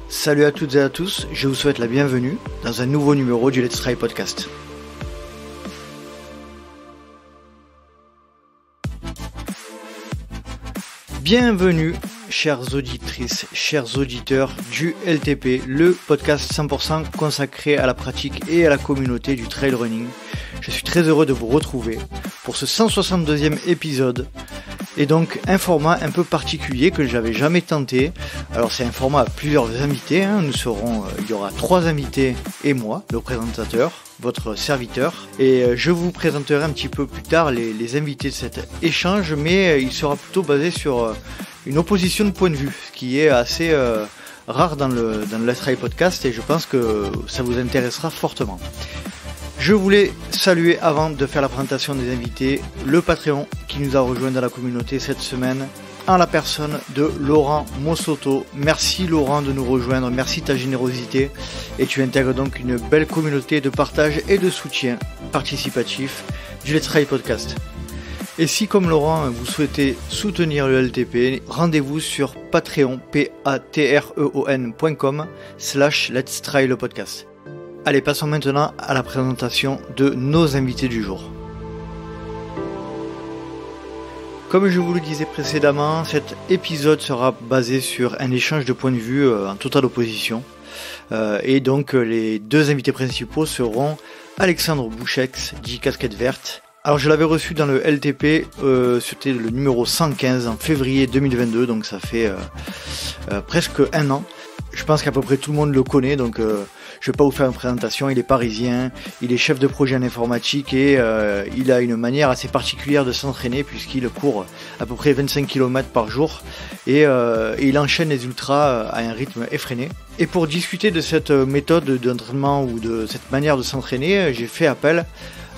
Salut à toutes et à tous, je vous souhaite la bienvenue dans un nouveau numéro du Let's Try Podcast. Bienvenue, chères auditrices, chers auditeurs du LTP, le podcast 100% consacré à la pratique et à la communauté du trail running. Je suis très heureux de vous retrouver pour ce 162e épisode. Et donc un format un peu particulier que j'avais jamais tenté. Alors c'est un format à plusieurs invités, il y aura 3 invités et moi, le présentateur, votre serviteur. Et je vous présenterai un petit peu plus tard les invités de cet échange, mais il sera plutôt basé sur une opposition de point de vue, ce qui est assez rare dans le Let's Try Podcast, et je pense que ça vous intéressera fortement. Je voulais saluer, avant de faire la présentation des invités, le Patreon qui nous a rejoint dans la communauté cette semaine, en la personne de Laurent Mossoto. Merci Laurent de nous rejoindre, merci de ta générosité, et tu intègres donc une belle communauté de partage et de soutien participatif du Let's Try Podcast. Et si, comme Laurent, vous souhaitez soutenir le LTP, rendez-vous sur Patreon, patreon.com/Let's Try le podcast. Allez, passons maintenant à la présentation de nos invités du jour. Comme je vous le disais précédemment, cet épisode sera basé sur un échange de points de vue en totale opposition. Et donc les 2 invités principaux seront Alexandre Bouchex, dit Casquette Verte. Alors je l'avais reçu dans le LTP, c'était le numéro 115 en février 2022, donc ça fait presque 1 an. Je pense qu'à peu près tout le monde le connaît, donc je vais pas vous faire une présentation. Il est parisien, il est chef de projet en informatique et il a une manière assez particulière de s'entraîner puisqu'il court à peu près 25 km par jour et il enchaîne les ultras à un rythme effréné. Et pour discuter de cette méthode d'entraînement ou de cette manière de s'entraîner, j'ai fait appel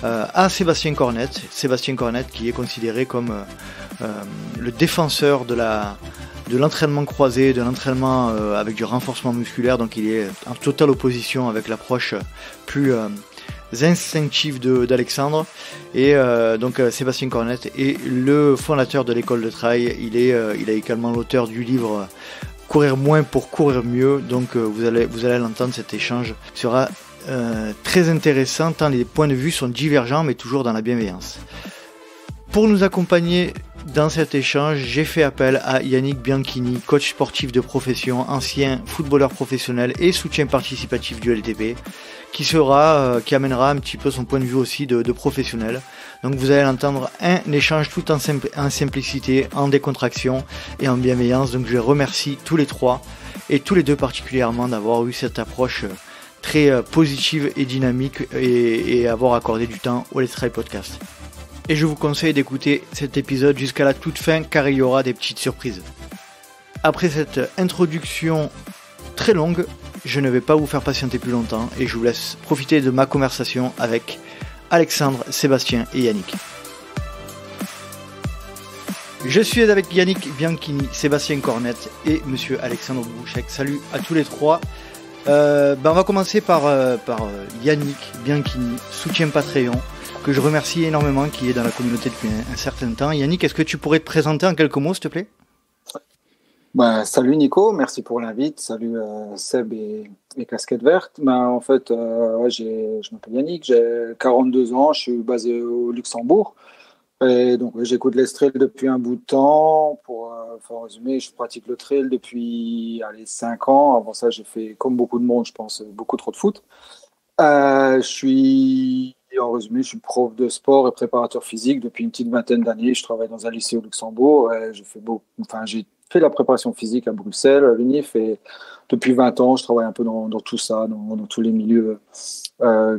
à Sébastien Cornette. Sébastien Cornette qui est considéré comme le défenseur de l'entraînement croisé, de l'entraînement avec du renforcement musculaire, donc il est en totale opposition avec l'approche plus instinctive d'Alexandre. Et donc Sébastien Cornette est le fondateur de l'école de trail. Il a également l'auteur du livre Courir moins pour courir mieux. Donc vous allez l'entendre, cet échange sera très intéressant tant les points de vue sont divergents mais toujours dans la bienveillance. Pour nous accompagner dans cet échange, j'ai fait appel à Yannick Bianchini, coach sportif de profession, ancien footballeur professionnel et soutien participatif du LTP, qui amènera un petit peu son point de vue aussi de professionnel. Donc vous allez l'entendre, un échange tout en simplicité, en décontraction et en bienveillance. Donc je remercie tous les 3 et tous les 2 particulièrement d'avoir eu cette approche très positive et dynamique et avoir accordé du temps au Let's Try Podcast. Et je vous conseille d'écouter cet épisode jusqu'à la toute fin car il y aura des petites surprises. Après cette introduction très longue, je ne vais pas vous faire patienter plus longtemps et je vous laisse profiter de ma conversation avec Alexandre, Sébastien et Yannick. Je suis avec Yannick Bianchini, Sébastien Cornette et monsieur Alexandre Bouchex. Salut à tous les 3. On va commencer par Yannick Bianchini, soutien Patreon, que je remercie énormément, qui est dans la communauté depuis un certain temps. Yannick, est-ce que tu pourrais te présenter en quelques mots, s'il te plaît ? Salut Nico, merci pour l'invite. Salut Seb et Casquette Verte. En fait, je m'appelle Yannick, j'ai 42 ans, je suis basé au Luxembourg. Et donc, j'écoute les trails depuis un bout de temps. Pour résumer, je pratique le trail depuis 5 ans. Avant ça, j'ai fait, comme beaucoup de monde, je pense, beaucoup trop de foot. En résumé, je suis prof de sport et préparateur physique depuis une petite vingtaine d'années. Je travaille dans un lycée au Luxembourg. J'ai fait la préparation physique à Bruxelles, à l'UNIF, et depuis 20 ans, je travaille un peu dans tout ça, dans tous les milieux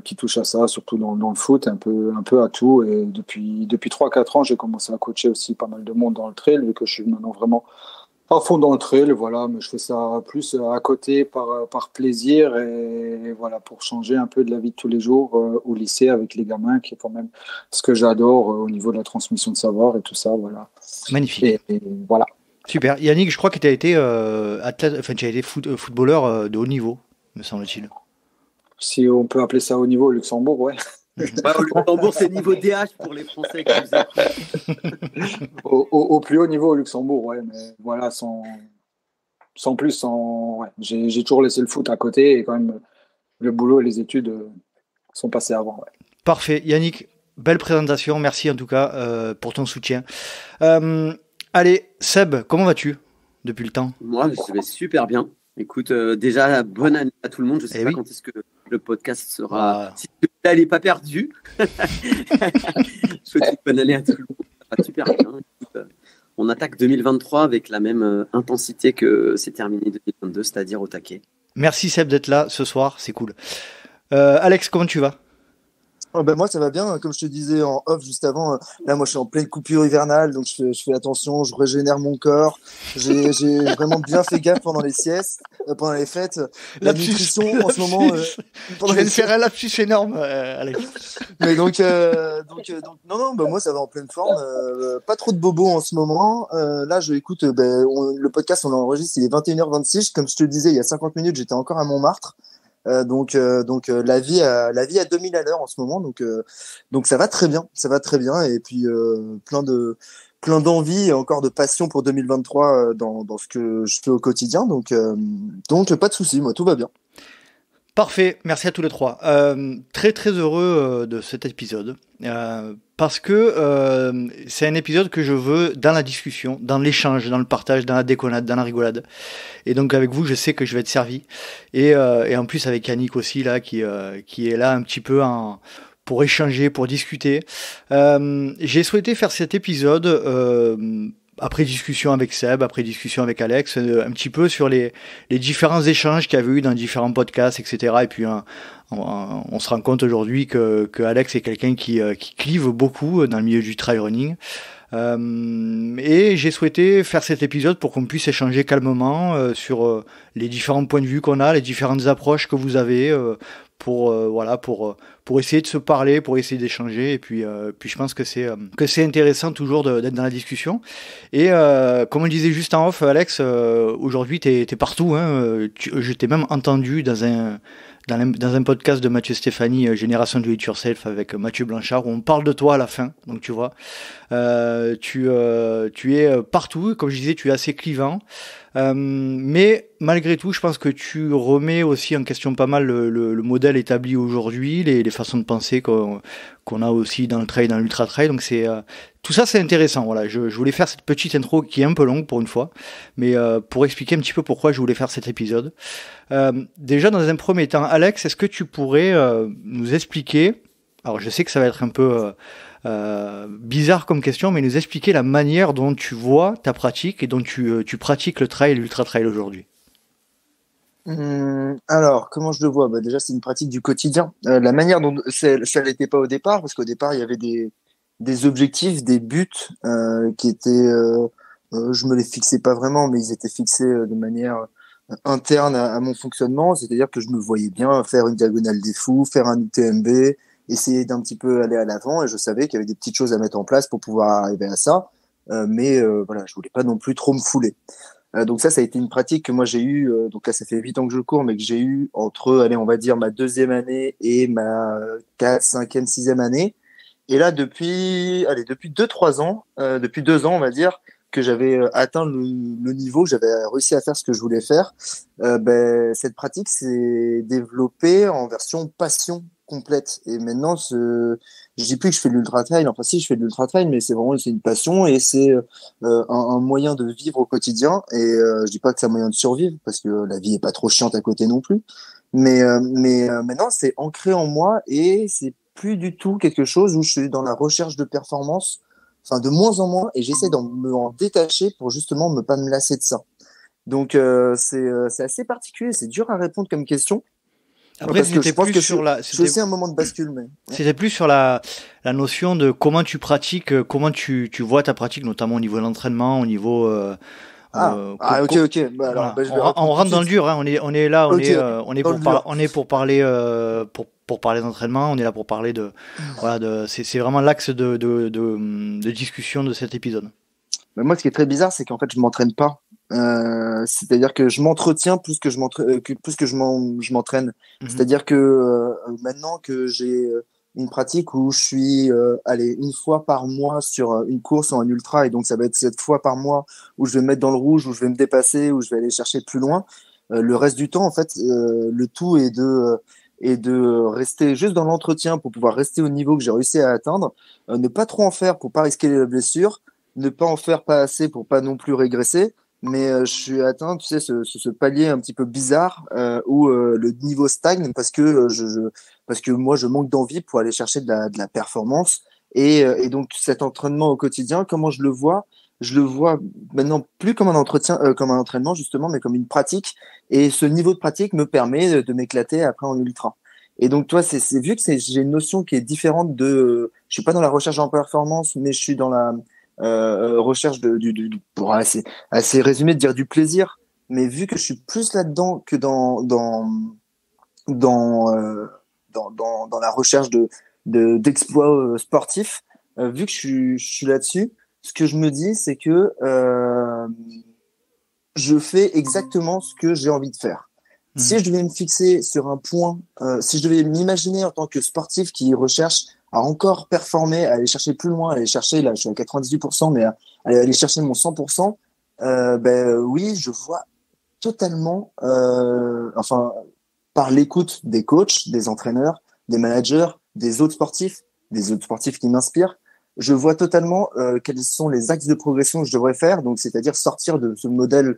qui touchent à ça, surtout dans le foot, un peu à tout. Et depuis 3-4 ans, j'ai commencé à coacher aussi pas mal de monde dans le trail, vu que je suis maintenant vraiment à fond dans le trail, voilà, mais je fais ça plus à côté par plaisir et voilà, pour changer un peu de la vie de tous les jours au lycée avec les gamins, qui est quand même ce que j'adore au niveau de la transmission de savoir et tout ça, voilà. Magnifique. Et voilà. Super. Yannick, je crois que tu as été footballeur de haut niveau, me semble-t-il. Si on peut appeler ça haut niveau au Luxembourg, ouais. Au Luxembourg, c'est niveau DH pour les Français qui nous écoutent. Au plus haut niveau au Luxembourg, ouais, mais voilà, sans plus, ouais. J'ai toujours laissé le foot à côté et quand même le boulot et les études sont passés avant. Ouais. Parfait. Yannick, belle présentation. Merci en tout cas pour ton soutien. Allez, Seb, comment vas-tu depuis le temps? Moi, je vais super bien. Écoute, déjà, bonne année à tout le monde. Je ne sais pas quand est-ce que le podcast sera. Si celui-là n'est pas perdu. Je souhaite une bonne année à tout le monde. Ça va super bien. Écoute, on attaque 2023 avec la même intensité que c'est terminé 2022, c'est-à-dire au taquet. Merci Seb d'être là ce soir, c'est cool. Alex, comment tu vas? Moi ça va bien, comme je te disais en off juste avant, là moi je suis en pleine coupure hivernale, donc je fais attention, je régénère mon corps, j'ai vraiment bien fait gaffe pendant les siestes, pendant les fêtes, la nutrition en ce moment. Tu viens de faire un lapsus énorme, Alex. Mais donc non, moi ça va en pleine forme, pas trop de bobos en ce moment. Là le podcast on l'enregistre, il est 21h26, comme je te disais il y a 50 minutes j'étais encore à Montmartre. Donc la vie à 2000 à l'heure en ce moment, donc ça va très bien et puis plein d'envie et encore de passion pour 2023 dans ce que je fais au quotidien, donc pas de souci, moi tout va bien. Parfait, merci à tous les trois. Très très heureux de cet épisode parce que c'est un épisode que je veux dans la discussion, dans l'échange, dans le partage, dans la déconnade, dans la rigolade. Et donc avec vous, je sais que je vais être servi. Et en plus avec Yannick aussi là, qui est là un petit peu pour échanger, pour discuter. J'ai souhaité faire cet épisode après discussion avec Seb, après discussion avec Alex, un petit peu sur les différents échanges qu'il y avait eu dans différents podcasts, etc. Et puis on se rend compte aujourd'hui que Alex est quelqu'un qui clive beaucoup dans le milieu du trail running. Et j'ai souhaité faire cet épisode pour qu'on puisse échanger calmement sur les différents points de vue qu'on a, les différentes approches que vous avez pour essayer de se parler, pour essayer d'échanger. Et puis je pense que c'est intéressant toujours d'être dans la discussion. Et comme on le disait juste en off, Alex, aujourd'hui t'es partout. Hein, je t'ai même entendu dans un podcast de Mathieu Stéphanie, Génération Do It Yourself, avec Mathieu Blanchard, où on parle de toi à la fin. Donc tu vois, tu es partout. Comme je disais, tu es assez clivant. Mais malgré tout, je pense que tu remets aussi en question pas mal le modèle établi aujourd'hui, les façons de penser qu'on a aussi dans le trail, dans l'ultra trail. Donc tout ça, c'est intéressant. Voilà, je voulais faire cette petite intro qui est un peu longue pour une fois, mais pour expliquer un petit peu pourquoi je voulais faire cet épisode. Déjà, dans un premier temps, Alex, est-ce que tu pourrais nous expliquer, alors je sais que ça va être un peu bizarre comme question, mais nous expliquer la manière dont tu vois ta pratique et dont tu pratiques le trail et l'ultra trail aujourd'hui. Alors, comment je le vois? Déjà, c'est une pratique du quotidien. La manière dont ça l'était pas au départ, parce qu'au départ, il y avait des objectifs, des buts qui étaient, je me les fixais pas vraiment, mais ils étaient fixés de manière interne à mon fonctionnement. C'est-à-dire que je me voyais bien faire une diagonale des fous, faire un UTMB, essayer d'un petit peu aller à l'avant, et je savais qu'il y avait des petites choses à mettre en place pour pouvoir arriver à ça. Mais voilà, je voulais pas non plus trop me fouler. Donc ça a été une pratique que moi j'ai eue, donc là ça fait 8 ans que je cours, mais que j'ai eu entre, allez, on va dire ma 2e année et ma 4, 5e, 6e année. Et là, depuis 2-3 ans, depuis 2 ans, on va dire, que j'avais atteint le niveau, j'avais réussi à faire ce que je voulais faire, cette pratique s'est développée en version passion complète. Et maintenant, je dis plus que je fais de l'ultra trail. Enfin, si, je fais de l'ultra trail, mais c'est une passion et c'est un moyen de vivre au quotidien. Et je dis pas que c'est un moyen de survivre parce que la vie est pas trop chiante à côté non plus. Mais maintenant, c'est ancré en moi et c'est plus du tout quelque chose où je suis dans la recherche de performance, enfin de moins en moins, et j'essaie me en détacher pour justement ne pas me lasser de ça. Donc c'est assez particulier, c'est dur à répondre comme question. Après, c'était plus sur c'est aussi un moment de bascule, mais c'était plus sur la notion de comment tu pratiques, comment tu vois ta pratique, notamment au niveau de l'entraînement, au niveau ok. Alors, on rentre dans le dur, hein. On est là, on est pour parler pour parler d'entraînement, on est là pour parler c'est vraiment l'axe de discussion de cet épisode. Moi, ce qui est très bizarre, c'est qu'en fait, je m'entraîne pas. C'est-à-dire que je m'entretiens plus que je m'entraîne. C'est-à-dire que maintenant que j'ai une pratique où je suis une fois par mois sur une course en ultra, et donc ça va être cette fois par mois où je vais me mettre dans le rouge, où je vais me dépasser, où je vais aller chercher plus loin. Le reste du temps, en fait, le tout est de rester juste dans l'entretien pour pouvoir rester au niveau que j'ai réussi à atteindre, ne pas trop en faire pour pas risquer la blessure, ne pas en faire pas assez pour pas non plus régresser. Mais je suis atteint, tu sais, ce palier un petit peu bizarre où le niveau stagne parce que parce que moi je manque d'envie pour aller chercher de la performance et donc cet entraînement au quotidien, comment je le vois? Je le vois maintenant plus comme un entretien, comme un entraînement justement, mais comme une pratique. Et ce niveau de pratique me permet de m'éclater après en ultra. Et donc toi, c'est vu que j'ai une notion qui est différente de, je suis pas dans la recherche en performance, mais je suis dans la recherche pour assez résumé de dire du plaisir. Mais vu que je suis plus là-dedans que dans, dans la recherche d'exploits sportifs, vu que je suis là-dessus, ce que je me dis, c'est que je fais exactement ce que j'ai envie de faire. Si je devais me fixer sur un point, si je devais m'imaginer en tant que sportif qui recherche à encore performer, à aller chercher plus loin, à aller chercher, là je suis à 98%, mais à aller chercher mon 100%, oui, je vois totalement, enfin, par l'écoute des coachs, des entraîneurs, des managers, des autres sportifs qui m'inspirent, je vois totalement quels sont les axes de progression que je devrais faire, donc c'est-à-dire sortir de ce modèle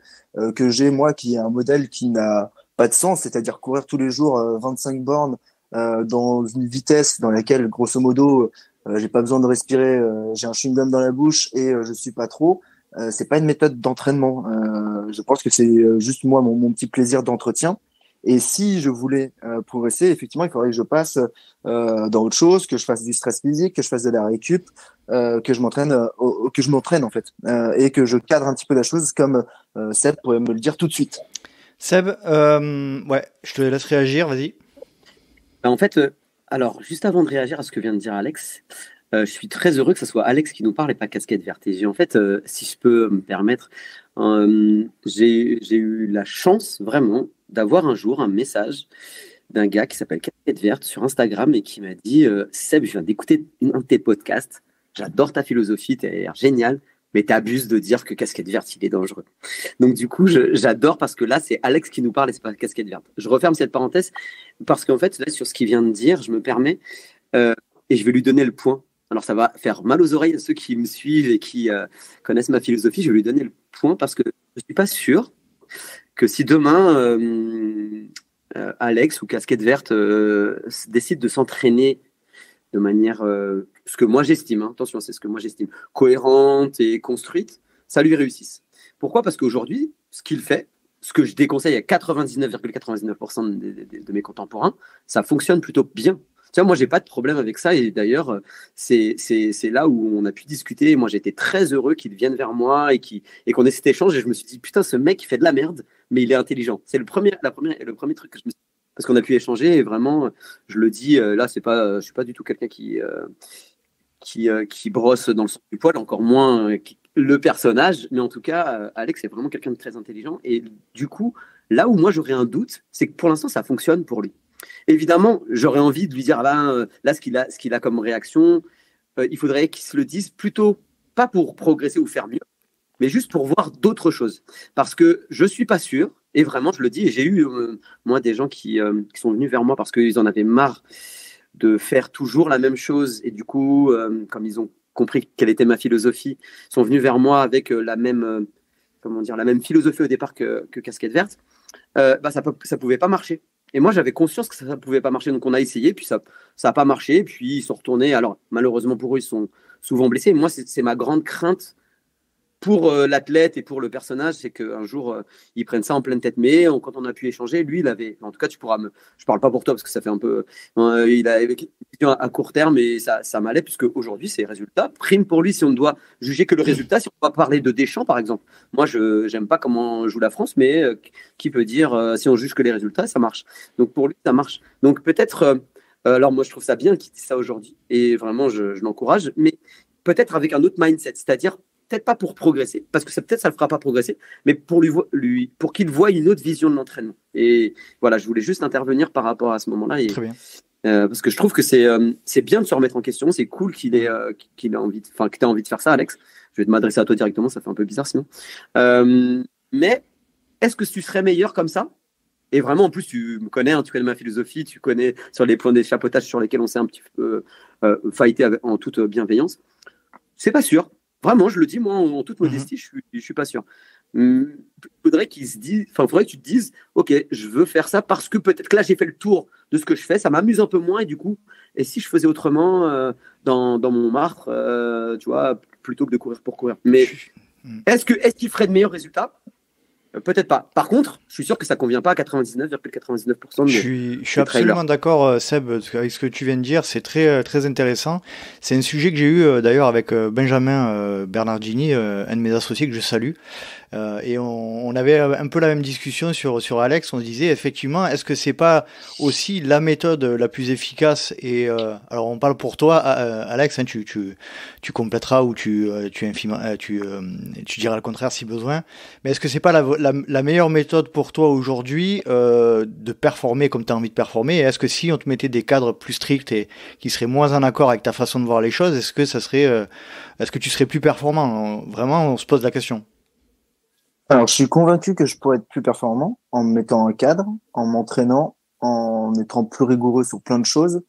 que j'ai moi, qui est un modèle qui n'a pas de sens, c'est-à-dire courir tous les jours 25 bornes dans une vitesse dans laquelle, grosso modo, j'ai pas besoin de respirer, j'ai un chewing-gum dans la bouche et je suis pas trop. C'est pas une méthode d'entraînement. Je pense que c'est juste moi mon petit plaisir d'entretien. Et si je voulais progresser, effectivement, il faudrait que je passe dans autre chose, que je fasse du stress physique, que je fasse de la récup, que je m'entraîne en fait, et que je cadre un petit peu la chose comme Seb pourrait me le dire tout de suite. Seb, ouais, je te laisse réagir, vas-y. En fait, alors, juste avant de réagir à ce que vient de dire Alex, je suis très heureux que ce soit Alex qui nous parle et pas Casquette Verte. Et en fait, si je peux me permettre, j'ai eu la chance vraiment d'avoir un jour un message d'un gars qui s'appelle Casquette Verte sur Instagram et qui m'a dit Seb, je viens d'écouter un de tes podcasts, j'adore ta philosophie, t'as l'air génial, mais t'abuses de dire que Casquette Verte, il est dangereux. Donc du coup, j'adore parce que là, c'est Alex qui nous parle et c'est pas Casquette Verte. Je referme cette parenthèse parce qu'en fait, là, sur ce qu'il vient de dire, je me permets et je vais lui donner le point. Alors ça va faire mal aux oreilles à ceux qui me suivent et qui connaissent ma philosophie. Je vais lui donner le point parce que je suis pas sûr que si demain Alex ou Casquette Verte décide de s'entraîner de manière, ce que moi j'estime, attention, c'est ce que moi j'estime, cohérente et construite, ça lui réussisse. Pourquoi ? Parce qu'aujourd'hui, ce qu'il fait, ce que je déconseille à 99,99% de mes contemporains, ça fonctionne plutôt bien. Tu vois, moi, j'ai pas de problème avec ça. Et d'ailleurs, c'est là où on a pu discuter. Moi, j'étais très heureux qu'il vienne vers moi et qu'on ait cet échange. Et je me suis dit, putain, ce mec, il fait de la merde, mais il est intelligent. C'est le premier truc que je me suis dit. Parce qu'on a pu échanger et vraiment, je le dis, là, je suis pas du tout quelqu'un qui brosse dans le sens du poil, encore moins le personnage. Mais en tout cas, Alex est vraiment quelqu'un de très intelligent. Et du coup, là où moi, j'aurais un doute, c'est que pour l'instant, ça fonctionne pour lui. Évidemment, j'aurais envie de lui dire là ce qu'il a comme réaction, il faudrait qu'il se le dise plutôt pas pour progresser ou faire mieux, mais juste pour voir d'autres choses. Parce que je suis pas sûr, et vraiment je le dis, et j'ai eu moi des gens qui sont venus vers moi parce qu'ils en avaient marre de faire toujours la même chose, et du coup, comme ils ont compris quelle était ma philosophie, ils sont venus vers moi avec la même philosophie au départ que Casquette Verte. Ça pouvait pas marcher. Et moi, j'avais conscience que ça ne pouvait pas marcher. Donc, on a essayé, puis ça n'a pas marché. Puis, ils sont retournés. Alors, malheureusement pour eux, ils sont souvent blessés. Moi, c'est ma grande crainte pour l'athlète et pour le personnage, c'est qu'un jour, ils prennent ça en pleine tête. Mais quand on a pu échanger, lui, il avait... En tout cas, je parle pas pour toi, parce que ça fait un peu... il avait une vision à court terme, et ça m'allait, puisque aujourd'hui, ces résultats priment pour lui. Si on ne doit juger que le résultat, si on va parler de Deschamps, par exemple. Moi, je n'aime pas comment joue la France, mais qui peut dire, si on juge que les résultats, ça marche. Donc, pour lui, ça marche. Donc, peut-être... alors, moi, je trouve ça bien qu'il dise ça aujourd'hui, et vraiment, je l'encourage, mais peut-être avec un autre mindset, c'est-à-dire peut-être pas pour progresser, parce que peut-être ça le fera pas progresser, mais pour pour qu'il voie une autre vision de l'entraînement. Et voilà, je voulais juste intervenir par rapport à ce moment-là. Et, très bien. Parce que je trouve que c'est bien de se remettre en question. C'est cool qu'il ait envie, que tu aies envie de faire ça, Alex. Je vais te m'adresser à toi directement, ça fait un peu bizarre sinon. Mais est-ce que tu serais meilleur comme ça Et vraiment, en plus, tu me connais, hein, tu connais ma philosophie, tu connais sur les points d'échappautage sur lesquels on s'est un petit peu fighté en toute bienveillance. C'est pas sûr. Vraiment, je le dis, moi, en toute modestie, je suis pas sûr. Il faudrait faudrait que tu te dises, ok, je veux faire ça parce que peut-être que là, j'ai fait le tour de ce que je fais, ça m'amuse un peu moins, et du coup, et si je faisais autrement dans mon martre, tu vois, plutôt que de courir pour courir. Mais est-ce qu'il ferait de meilleurs résultats? Peut-être pas. Par contre, je suis sûr que ça convient pas à 99,99% de Je suis absolument d'accord, Seb, avec ce que tu viens de dire. C'est très, très intéressant. C'est un sujet que j'ai eu d'ailleurs avec Benjamin Bernardini, un de mes associés que je salue. Et on avait un peu la même discussion sur Alex. On se disait effectivement, est-ce que c'est pas aussi la méthode la plus efficace? Et alors on parle pour toi, Alex, hein, tu compléteras ou tu diras le contraire si besoin. Mais est-ce que c'est pas la meilleure méthode pour toi aujourd'hui de performer comme tu as envie de performer? Et est-ce que si on te mettait des cadres plus stricts et qui seraient moins en accord avec ta façon de voir les choses, est-ce que tu serais plus performant? Vraiment, on se pose la question. Alors, je suis convaincu que je pourrais être plus performant en me mettant un cadre, en m'entraînant, en étant plus rigoureux sur plein de choses,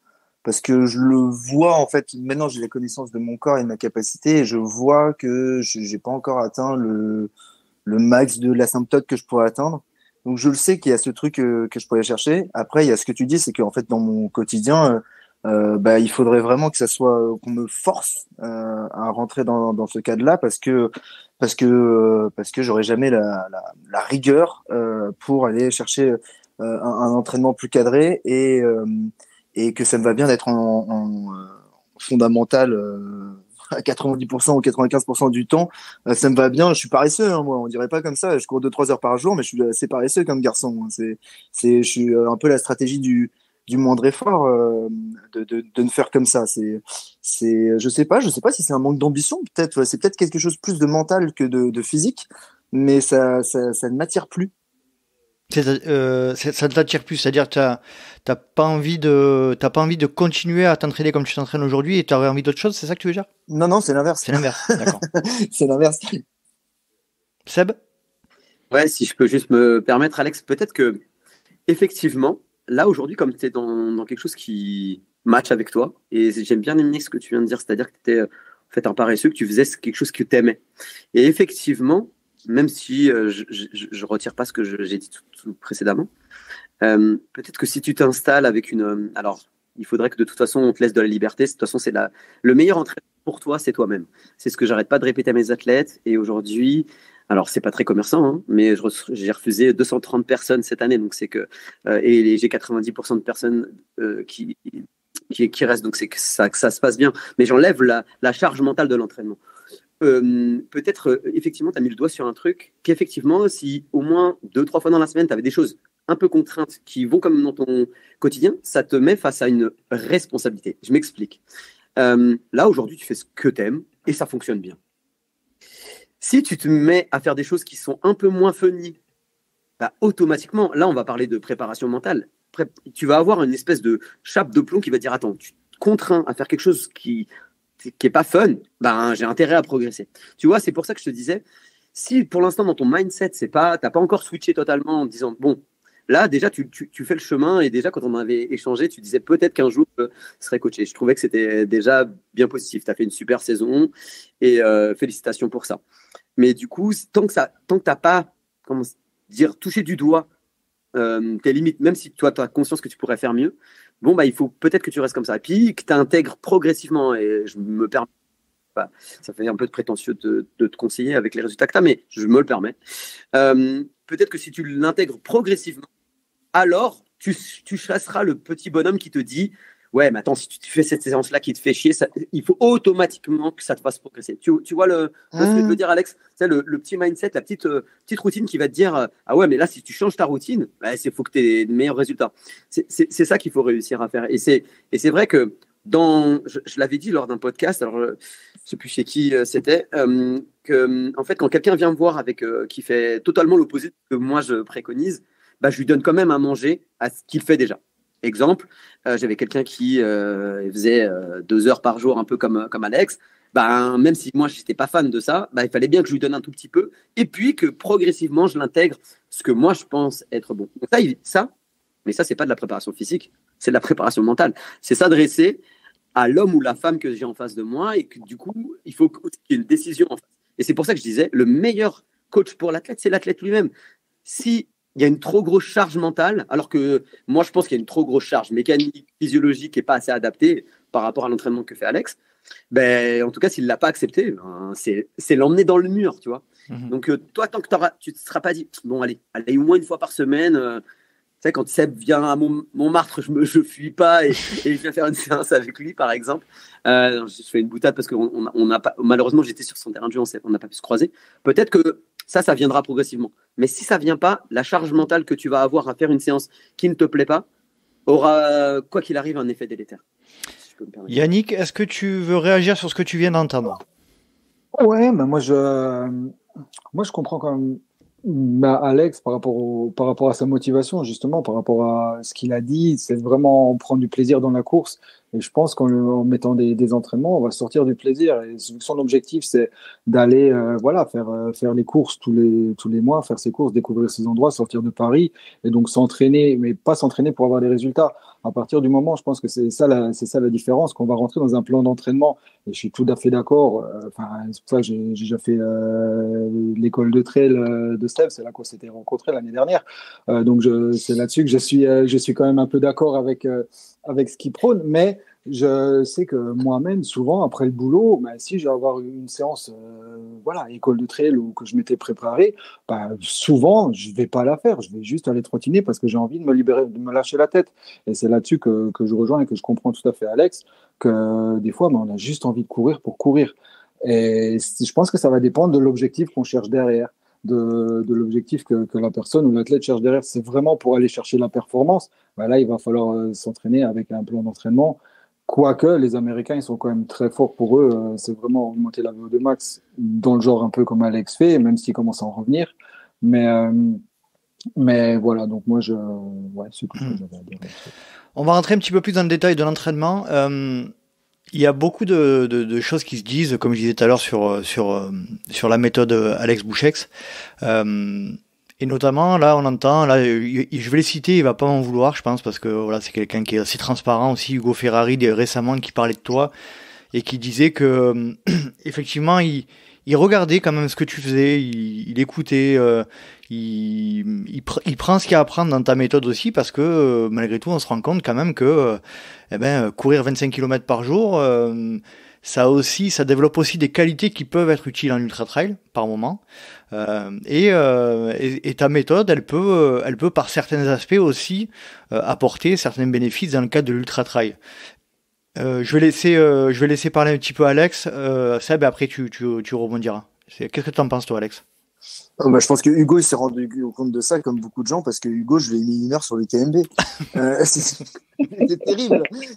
parce que je le vois, en fait, maintenant j'ai la connaissance de mon corps et de ma capacité, et je vois que j'ai pas encore atteint le max de l'asymptote que je pourrais atteindre. Donc, je le sais qu'il y a ce truc que je pourrais chercher. Après, il y a ce que tu dis, c'est qu'en fait, dans mon quotidien, il faudrait vraiment que ça soit qu'on me force à rentrer dans ce cadre-là parce que j'aurais jamais la rigueur pour aller chercher un entraînement plus cadré et que ça me va bien d'être en fondamental à 90% ou 95% du temps. Ça me va bien. Je suis paresseux, hein, moi. On dirait pas comme ça. Je cours 2-3 heures par jour, mais je suis assez paresseux comme garçon. Je suis un peu la stratégie du moindre effort de ne faire comme ça. Je sais pas si c'est un manque d'ambition. C'est peut-être quelque chose plus de mental que de physique, mais ça ne m'attire plus. Ça ne t'attire plus, c'est-à-dire que t'as pas envie de continuer à t'entraîner comme tu t'entraînes aujourd'hui et tu aurais envie d'autre chose, c'est ça que tu veux dire? Non, c'est l'inverse. C'est l'inverse, d'accord. C'est l'inverse. Seb? Ouais, si je peux juste me permettre, Alex, peut-être que effectivement, là aujourd'hui, comme tu es dans quelque chose qui match avec toi, et j'aime bien aimer ce que tu viens de dire, c'est-à-dire que tu étais en fait un paresseux, que tu faisais quelque chose que tu aimais. Et effectivement, même si je retire pas ce que j'ai dit tout précédemment, peut-être que si tu t'installes avec alors, il faudrait que de toute façon, on te laisse de la liberté. De toute façon, le meilleur entraînement pour toi, c'est toi-même. C'est ce que j'arrête pas de répéter à mes athlètes. Et aujourd'hui, alors c'est pas très commerçant, hein, mais j'ai refusé 230 personnes cette année. Donc c'est que et j'ai 90% de personnes qui restent. Donc c'est que ça se passe bien. Mais j'enlève la charge mentale de l'entraînement. Peut-être, effectivement, tu as mis le doigt sur un truc qu'effectivement, si au moins 2-3 fois dans la semaine, tu avais des choses un peu contraintes qui vont comme dans ton quotidien, ça te met face à une responsabilité. Je m'explique. Là, aujourd'hui, tu fais ce que tu aimes et ça fonctionne bien. Si tu te mets à faire des choses qui sont un peu moins funny, bah, automatiquement, là, on va parler de préparation mentale. Tu vas avoir une espèce de chape de plomb qui va dire, attends, tu te contrains à faire quelque chose qui est pas fun, ben j'ai intérêt à progresser. Tu vois, c'est pour ça que je te disais, si pour l'instant dans ton mindset, t'as pas encore switché totalement en te disant bon, là déjà tu fais le chemin et déjà quand on avait échangé, tu disais peut-être qu'un jour je serais coaché. Je trouvais que c'était déjà bien positif. Tu as fait une super saison et félicitations pour ça. Mais du coup, tant que t'as pas touché du doigt tes limites, même si toi tu as conscience que tu pourrais faire mieux, bon, bah, il faut peut-être que tu restes comme ça. Et puis, que tu intègres progressivement. Et je me permets, ça fait un peu de prétentieux de te conseiller avec les résultats que tu as, mais je me le permets. Peut-être que si tu l'intègres progressivement, alors tu chasseras le petit bonhomme qui te dit ouais, mais attends, si tu fais cette séance-là qui te fait chier, il faut automatiquement que ça te fasse progresser. Tu vois ce que je veux dire, Alex? C'est le petit mindset, la petite routine qui va te dire ah ouais, mais là, si tu changes ta routine, bah, il faut que tu aies de meilleurs résultats. C'est ça qu'il faut réussir à faire. Et c'est vrai que je l'avais dit lors d'un podcast, alors je ne sais plus chez qui c'était, que en fait, quand quelqu'un vient me voir qui fait totalement l'opposé de ce que moi je préconise, bah, je lui donne quand même à manger à ce qu'il fait déjà. Exemple, j'avais quelqu'un qui faisait 2 heures par jour, un peu comme Alex. ben, même si moi, je n'étais pas fan de ça, ben, il fallait bien que je lui donne un tout petit peu et puis que progressivement, je l'intègre ce que moi, je pense être bon. Donc mais ça, c'est pas de la préparation physique, c'est de la préparation mentale. C'est s'adresser à l'homme ou la femme que j'ai en face de moi et que du coup, il faut qu'il y ait une décision en face. Et c'est pour ça que je disais, le meilleur coach pour l'athlète, c'est l'athlète lui-même. Si il y a une trop grosse charge mentale, alors que moi, je pense qu'il y a une trop grosse charge mécanique, physiologique et pas assez adaptée par rapport à l'entraînement que fait Alex, ben, en tout cas, s'il ne l'a pas accepté, ben, c'est l'emmener dans le mur, tu vois. Donc, toi, tant que tu ne te seras pas dit, bon, allez, au moins une fois par semaine, tu sais, quand Seb vient à Montmartre, je ne fuis pas et je viens faire une séance avec lui, par exemple. Je fais une boutade parce que malheureusement, j'étais sur son terrain de jeu, on n'a pas pu se croiser. Peut-être que ça viendra progressivement. Mais si ça ne vient pas, la charge mentale que tu vas avoir à faire une séance qui ne te plaît pas aura, quoi qu'il arrive, un effet délétère. Si je peux me permettre. Yannick, est-ce que tu veux réagir sur ce que tu viens d'entendre ? Ouais, mais moi je comprends quand même Alex par rapport à sa motivation, justement, par rapport à ce qu'il a dit. C'est vraiment prendre du plaisir dans la course. Et je pense qu'en mettant des entraînements, on va sortir du plaisir. Et son objectif, c'est d'aller faire les courses tous les mois, faire ses courses, découvrir ses endroits, sortir de Paris et donc s'entraîner, mais pas s'entraîner pour avoir des résultats. À partir du moment, je pense que c'est ça la différence, qu'on va rentrer dans un plan d'entraînement. Et je suis tout à fait d'accord. C'est pour ça que j'ai déjà fait l'école de trail de Steph. C'est là qu'on s'était rencontrés l'année dernière. Donc c'est là-dessus que je suis quand même un peu d'accord avec ce qu'il prône. Mais je sais que moi-même, souvent après le boulot, si je vais avoir une séance, école de trail ou que je m'étais préparé, souvent je vais pas la faire. Je vais juste aller trottiner parce que j'ai envie de me libérer, de me lâcher la tête. Et c'est là-dessus que je rejoins et que je comprends tout à fait Alex, que des fois, on a juste envie de courir pour courir. Et je pense que ça va dépendre de l'objectif qu'on cherche derrière, de l'objectif que la personne ou l'athlète cherche derrière. C'est vraiment pour aller chercher la performance. Là, il va falloir s'entraîner avec un plan d'entraînement. Quoique, les Américains, ils sont quand même très forts pour eux. C'est vraiment augmenter la VO2 max dans le genre un peu comme Alex fait, même s'il commence à en revenir. Mais voilà, donc moi, c'est tout ce que j'avais à dire. On va rentrer un petit peu plus dans le détail de l'entraînement. Il y a beaucoup de choses qui se disent, comme je disais tout à l'heure, sur la méthode Alex Bouchex. Et notamment, là, on entend, je vais les citer, il va pas m'en vouloir, je pense, parce que voilà, c'est quelqu'un qui est assez transparent aussi. Hugo Ferrari, récemment, qui parlait de toi et qui disait que, effectivement, il regardait quand même ce que tu faisais, il écoutait, il prend ce qu'il y a à prendre dans ta méthode aussi, parce que malgré tout, on se rend compte quand même que courir 25 km par jour, ça développe aussi des qualités qui peuvent être utiles en ultra trail par moment. Et ta méthode, elle peut par certains aspects aussi apporter certains bénéfices dans le cadre de l'ultra trail. Je vais laisser parler un petit peu Alex. Seb, après tu rebondiras. Qu'est-ce que tu en penses, toi, Alex? Je pense que Hugo il s'est rendu compte de ça comme beaucoup de gens, parce que Hugo, je lui ai mis 1 heure sur le KMB.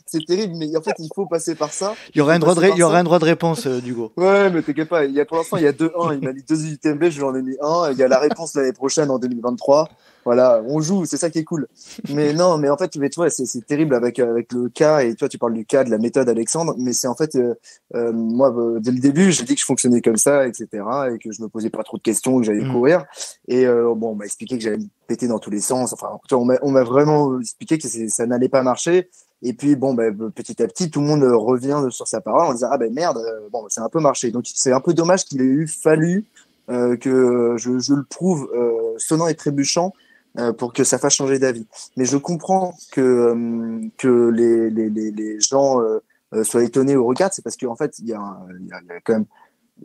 C'est terrible, mais en fait il faut passer par ça. Il y aura un droit de réponse d'Hugo. Ouais, mais t'inquiète pas, pour l'instant il y a 2-1, il m'a dit 2 UTMB, je lui en ai mis 1, il y a la réponse l'année prochaine en 2023. Voilà, on joue, c'est ça qui est cool. Mais non, mais en fait, tu vois, c'est terrible avec le cas, et toi tu parles du cas, de la méthode Alexandre, mais c'est en fait, moi, dès le début, j'ai dit que je fonctionnais comme ça, etc., et que je me posais pas trop de questions, que j'allais courir. Et on m'a expliqué que j'allais me péter dans tous les sens. Enfin, on m'a vraiment expliqué que ça n'allait pas marcher. Et puis petit à petit, tout le monde revient sur sa parole en disant merde, c'est un peu marché. Donc c'est un peu dommage qu'il ait fallu que je le prouve sonnant et trébuchant pour que ça fasse changer d'avis. Mais je comprends que les gens soient étonnés au regard. C'est parce qu'en fait il y a quand même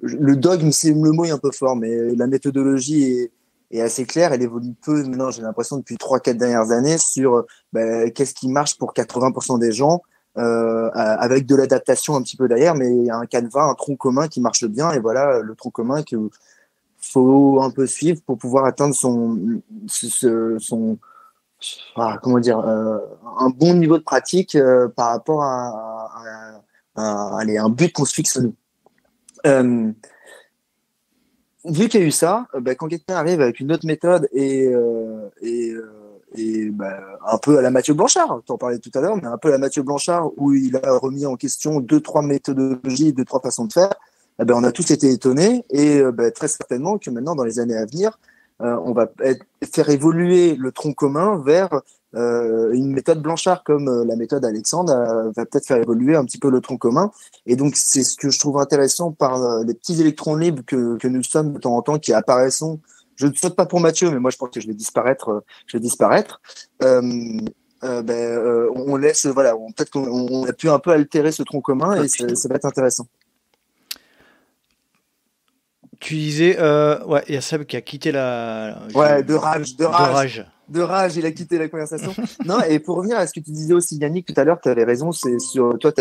le dogme, le mot est un peu fort, mais la méthodologie est assez claire. Elle évolue peu maintenant, j'ai l'impression, depuis 3-4 dernières années, sur qu'est-ce qui marche pour 80% des gens, avec de l'adaptation un petit peu derrière, mais il y a un canevas, un tronc commun qui marche bien, et voilà le tronc commun qu'il faut un peu suivre pour pouvoir atteindre un bon niveau de pratique par rapport à un but qu'on se fixe nous. Vu qu'il y a eu ça, quand quelqu'un arrive avec une autre méthode et un peu à la Mathieu Blanchard, tu en parlais tout à l'heure, mais un peu à la Mathieu Blanchard, où il a remis en question 2-3 méthodologies, 2-3 façons de faire, on a tous été étonnés, et très certainement que maintenant, dans les années à venir, on va faire évoluer le tronc commun vers une méthode Blanchard, comme la méthode Alexandre va peut-être faire évoluer un petit peu le tronc commun. Et donc, c'est ce que je trouve intéressant par les petits électrons libres que nous sommes de temps en temps, qui apparaissons. Je ne saute pas pour Mathieu, mais moi, je pense que je vais disparaître. On laisse, voilà, peut-être qu'on a pu un peu altérer ce tronc commun, et ça va être intéressant. Tu disais, il y a Seb qui a quitté de rage, il a quitté la conversation. Non, et pour revenir à ce que tu disais aussi, Yannick, tout à l'heure, tu avais raison, c'est sur toi,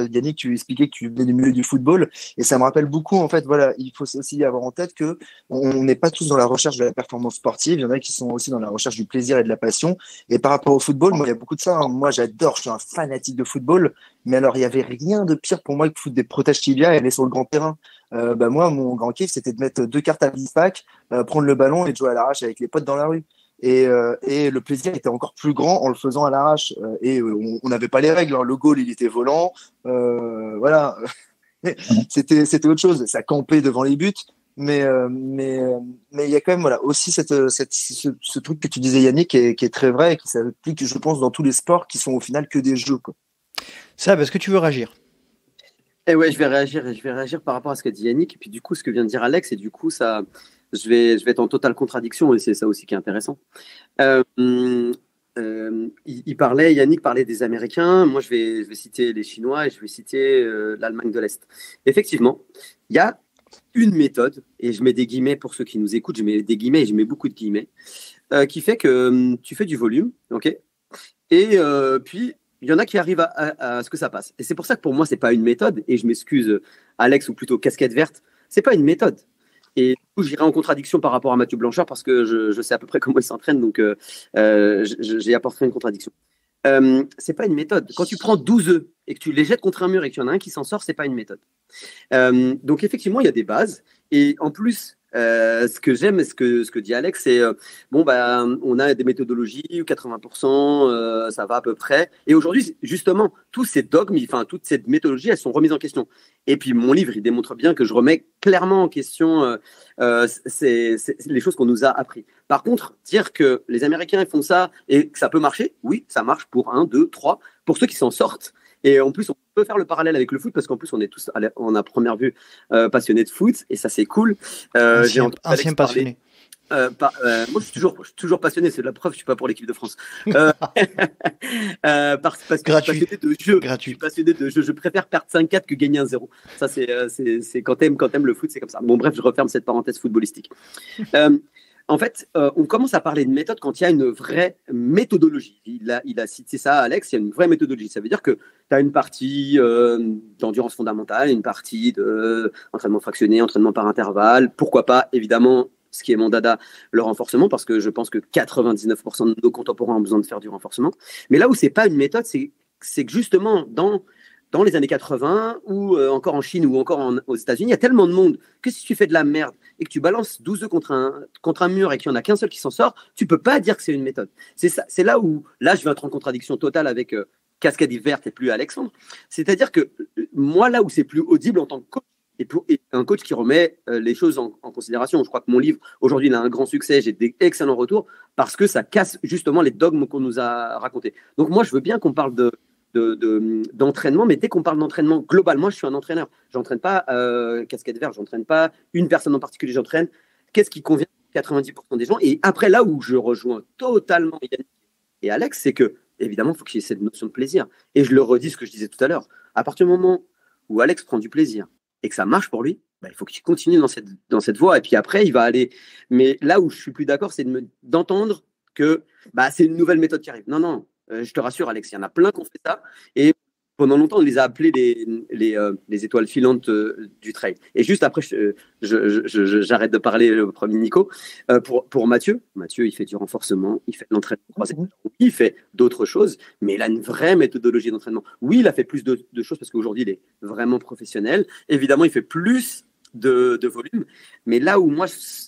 Yannick, tu expliquais que tu venais du milieu du football, et ça me rappelle beaucoup, en fait, voilà, il faut aussi avoir en tête que on n'est pas tous dans la recherche de la performance sportive, il y en a qui sont aussi dans la recherche du plaisir et de la passion, et par rapport au football, moi, il y a beaucoup de ça, hein. Moi, je suis un fanatique de football, mais alors, il y avait rien de pire pour moi que de foutre des protèges tibia et aller sur le grand terrain. Moi, mon grand kiff, c'était de mettre 2 cartes à 10 packs, prendre le ballon et de jouer à l'arrache avec les potes dans la rue. Et le plaisir était encore plus grand en le faisant à l'arrache. On n'avait pas les règles, hein. Le goal, il était volant. Voilà. C'était autre chose. Ça campait devant les buts. Mais il y a quand même, voilà, aussi ce truc que tu disais, Yannick, qui est très vrai et qui s'applique, je pense, dans tous les sports qui sont au final que des jeux, quoi. Ça, est-ce que tu veux réagir? Ouais, je vais réagir par rapport à ce qu'a dit Yannick, et puis du coup, ce que vient de dire Alex, et du coup, ça, je vais être en totale contradiction, et c'est ça aussi qui est intéressant. Yannick parlait des Américains, moi je vais citer les Chinois, et je vais citer l'Allemagne de l'Est. Effectivement, il y a une méthode, et je mets des guillemets pour ceux qui nous écoutent, je mets des guillemets, et je mets beaucoup de guillemets, qui fait que tu fais du volume, ok, et puis il y en a qui arrivent à ce que ça passe. Et c'est pour ça que pour moi, c'est pas une méthode. Et je m'excuse, Alex, ou plutôt casquette verte, c'est pas une méthode. Et du coup, j'irai en contradiction par rapport à Mathieu Blanchard parce que je sais à peu près comment il s'entraîne, donc j'y apporterai une contradiction. C'est pas une méthode. Quand tu prends 12 œufs et que tu les jettes contre un mur et qu'il y en a un qui s'en sort, c'est pas une méthode. Donc effectivement, il y a des bases. Et en plus, ce que j'aime, ce que dit Alex, c'est on a des méthodologies où 80%, ça va à peu près. Et aujourd'hui, justement, tous ces dogmes, toutes ces méthodologies, elles sont remises en question. Et puis mon livre, il démontre bien que je remets clairement en question les choses qu'on nous a appris. Par contre, dire que les Américains ils font ça et que ça peut marcher, oui, ça marche pour 1, 2, 3, pour ceux qui s'en sortent. Et en plus, on peut faire le parallèle avec le foot parce qu'en plus, on est tous, en première vue, passionnés de foot et ça, c'est cool. Ancien passionné. Moi, je suis toujours passionné. C'est de la preuve. Je suis pas pour l'équipe de France. Parce que gratuit. Je suis passionné de jeu. Gratuit. Je suis passionné de jeu. Je préfère perdre 5-4 que gagner 1-0. Ça, c'est quand t'aimes le foot, c'est comme ça. Bon, bref, je referme cette parenthèse footballistique. En fait, on commence à parler de méthode quand il y a une vraie méthodologie. Il a cité ça, Alex, il y a une vraie méthodologie. Ça veut dire que tu as une partie d'endurance fondamentale, une partie d'entraînement fractionné, entraînement par intervalle. Pourquoi pas, évidemment, ce qui est mon dada, le renforcement, parce que je pense que 99% de nos contemporains ont besoin de faire du renforcement. Mais là où c'est pas une méthode, c'est que justement, dans les années 80 ou encore en Chine ou encore aux États-Unis, il y a tellement de monde que si tu fais de la merde et que tu balances 12 œufs contre un mur et qu'il n'y en a qu'un seul qui s'en sort, tu peux pas dire que c'est une méthode. C'est là où je vais être en contradiction totale avec Cascade verte et plus Alexandre. C'est-à-dire que moi, là où c'est plus audible en tant que coach, et un coach qui remet les choses en considération. Je crois que mon livre, aujourd'hui, il a un grand succès. J'ai des excellents retours parce que ça casse justement les dogmes qu'on nous a racontés. Donc moi, je veux bien qu'on parle d'entraînement, mais dès qu'on parle d'entraînement, globalement, je suis un entraîneur. J'entraîne pas casquette verte, j'entraîne pas une personne en particulier, j'entraîne qu'est-ce qui convient à 90% des gens. Et après, là où je rejoins totalement Yannick et Alex, c'est que, évidemment, il faut qu'il y ait cette notion de plaisir. Et je le redis ce que je disais tout à l'heure. À partir du moment où Alex prend du plaisir et que ça marche pour lui, il faut qu'il continue dans cette voie. Et puis après, il va aller. Mais là où je suis plus d'accord, c'est d'entendre que c'est une nouvelle méthode qui arrive. Non. Je te rassure, Alex, il y en a plein qui ont fait ça. Et pendant longtemps, on les a appelés les étoiles filantes du trail. Et juste après, j'arrête de parler, le premier Nico. Pour Mathieu, il fait du renforcement, il fait de l'entraînement croisé. Il fait d'autres choses, mais il a une vraie méthodologie d'entraînement. Oui, il a fait plus de choses parce qu'aujourd'hui, il est vraiment professionnel. Évidemment, il fait plus de volume. Mais là où moi,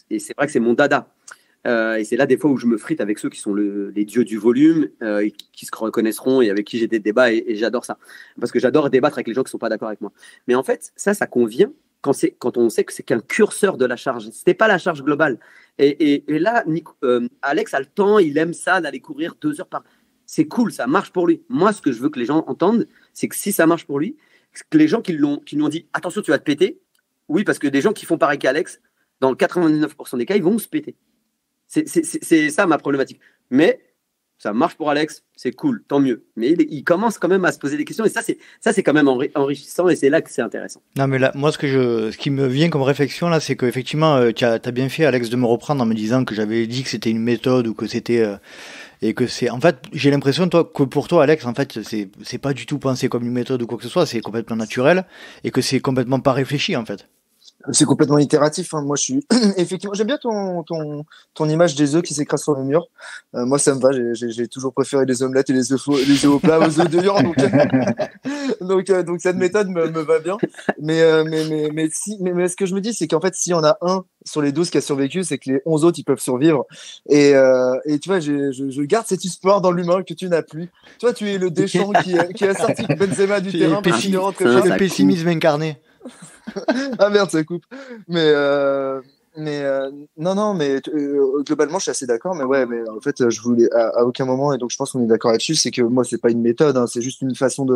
et c'est vrai que c'est mon dada, Et c'est là des fois où je me frite avec ceux qui sont les dieux du volume, et qui se reconnaîtront et avec qui j'ai des débats, et j'adore ça. Parce que j'adore débattre avec les gens qui ne sont pas d'accord avec moi. Mais en fait, ça convient quand on sait que c'est qu'un curseur de la charge. Ce n'était pas la charge globale. Et là, Alex a le temps, il aime ça, d'aller courir 2 heures par... C'est cool, ça marche pour lui. Moi, ce que je veux que les gens entendent, c'est que si ça marche pour lui, que les gens qui lui ont dit « Attention, tu vas te péter », oui, parce que des gens qui font pareil qu'Alex, dans le 99% des cas, ils vont se péter. C'est ça ma problématique. Mais ça marche pour Alex, c'est cool, tant mieux. Mais il commence quand même à se poser des questions, et ça c'est quand même enrichissant, et c'est là que c'est intéressant. Non, mais là, moi, ce qui me vient comme réflexion là, c'est qu'effectivement, tu as bien fait, Alex, de me reprendre en me disant que j'avais dit que c'était une méthode, ou que c'était et que c'est, en fait, j'ai l'impression que pour toi, Alex, en fait, c'est pas du tout pensé comme une méthode ou quoi que ce soit, c'est complètement naturel, et que c'est complètement pas réfléchi, en fait. C'est complètement itératif. Hein. Moi, je suis effectivement. J'aime bien ton image des œufs qui s'écrasent sur le mur. Moi, ça me va. J'ai toujours préféré les omelettes et les œufs au plat aux œufs de mur. Donc cette méthode me va bien. Mais ce que je me dis, c'est qu'en fait, s'il y en a un sur les 12 qui a survécu, c'est que les 11 autres, ils peuvent survivre. Et tu vois, je garde cet espoir dans l'humain que tu n'as plus. Toi, tu es le Deschamps qui a sorti Benzema du terrain parce qu'il est rentré. C'est le pessimisme incarné. Ah merde, ça coupe. Mais non, mais globalement, je suis assez d'accord. Mais ouais, mais en fait, je voulais à aucun moment, et donc je pense qu'on est d'accord là-dessus, c'est que moi, c'est pas une méthode, hein, c'est juste une façon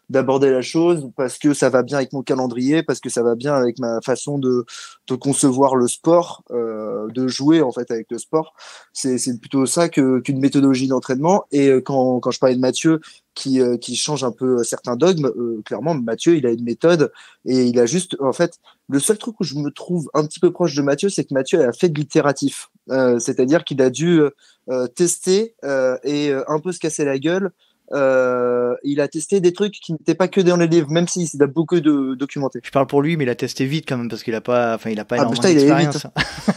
d'aborder la chose, parce que ça va bien avec mon calendrier, parce que ça va bien avec ma façon de concevoir le sport, de jouer en fait avec le sport. C'est plutôt ça qu'une méthodologie d'entraînement. Et quand je parlais de Mathieu, qui change un peu certains dogmes, clairement Mathieu il a une méthode, et il a juste, en fait, le seul truc où je me trouve un petit peu proche de Mathieu, c'est que Mathieu a fait de l'itératif, c'est-à-dire qu'il a dû tester et un peu se casser la gueule. Il a testé des trucs qui n'étaient pas que dans les livres, même s'il a beaucoup documenté. Je parle pour lui, mais il a testé vite quand même, parce qu'il a pas énormément putain, d'expérience.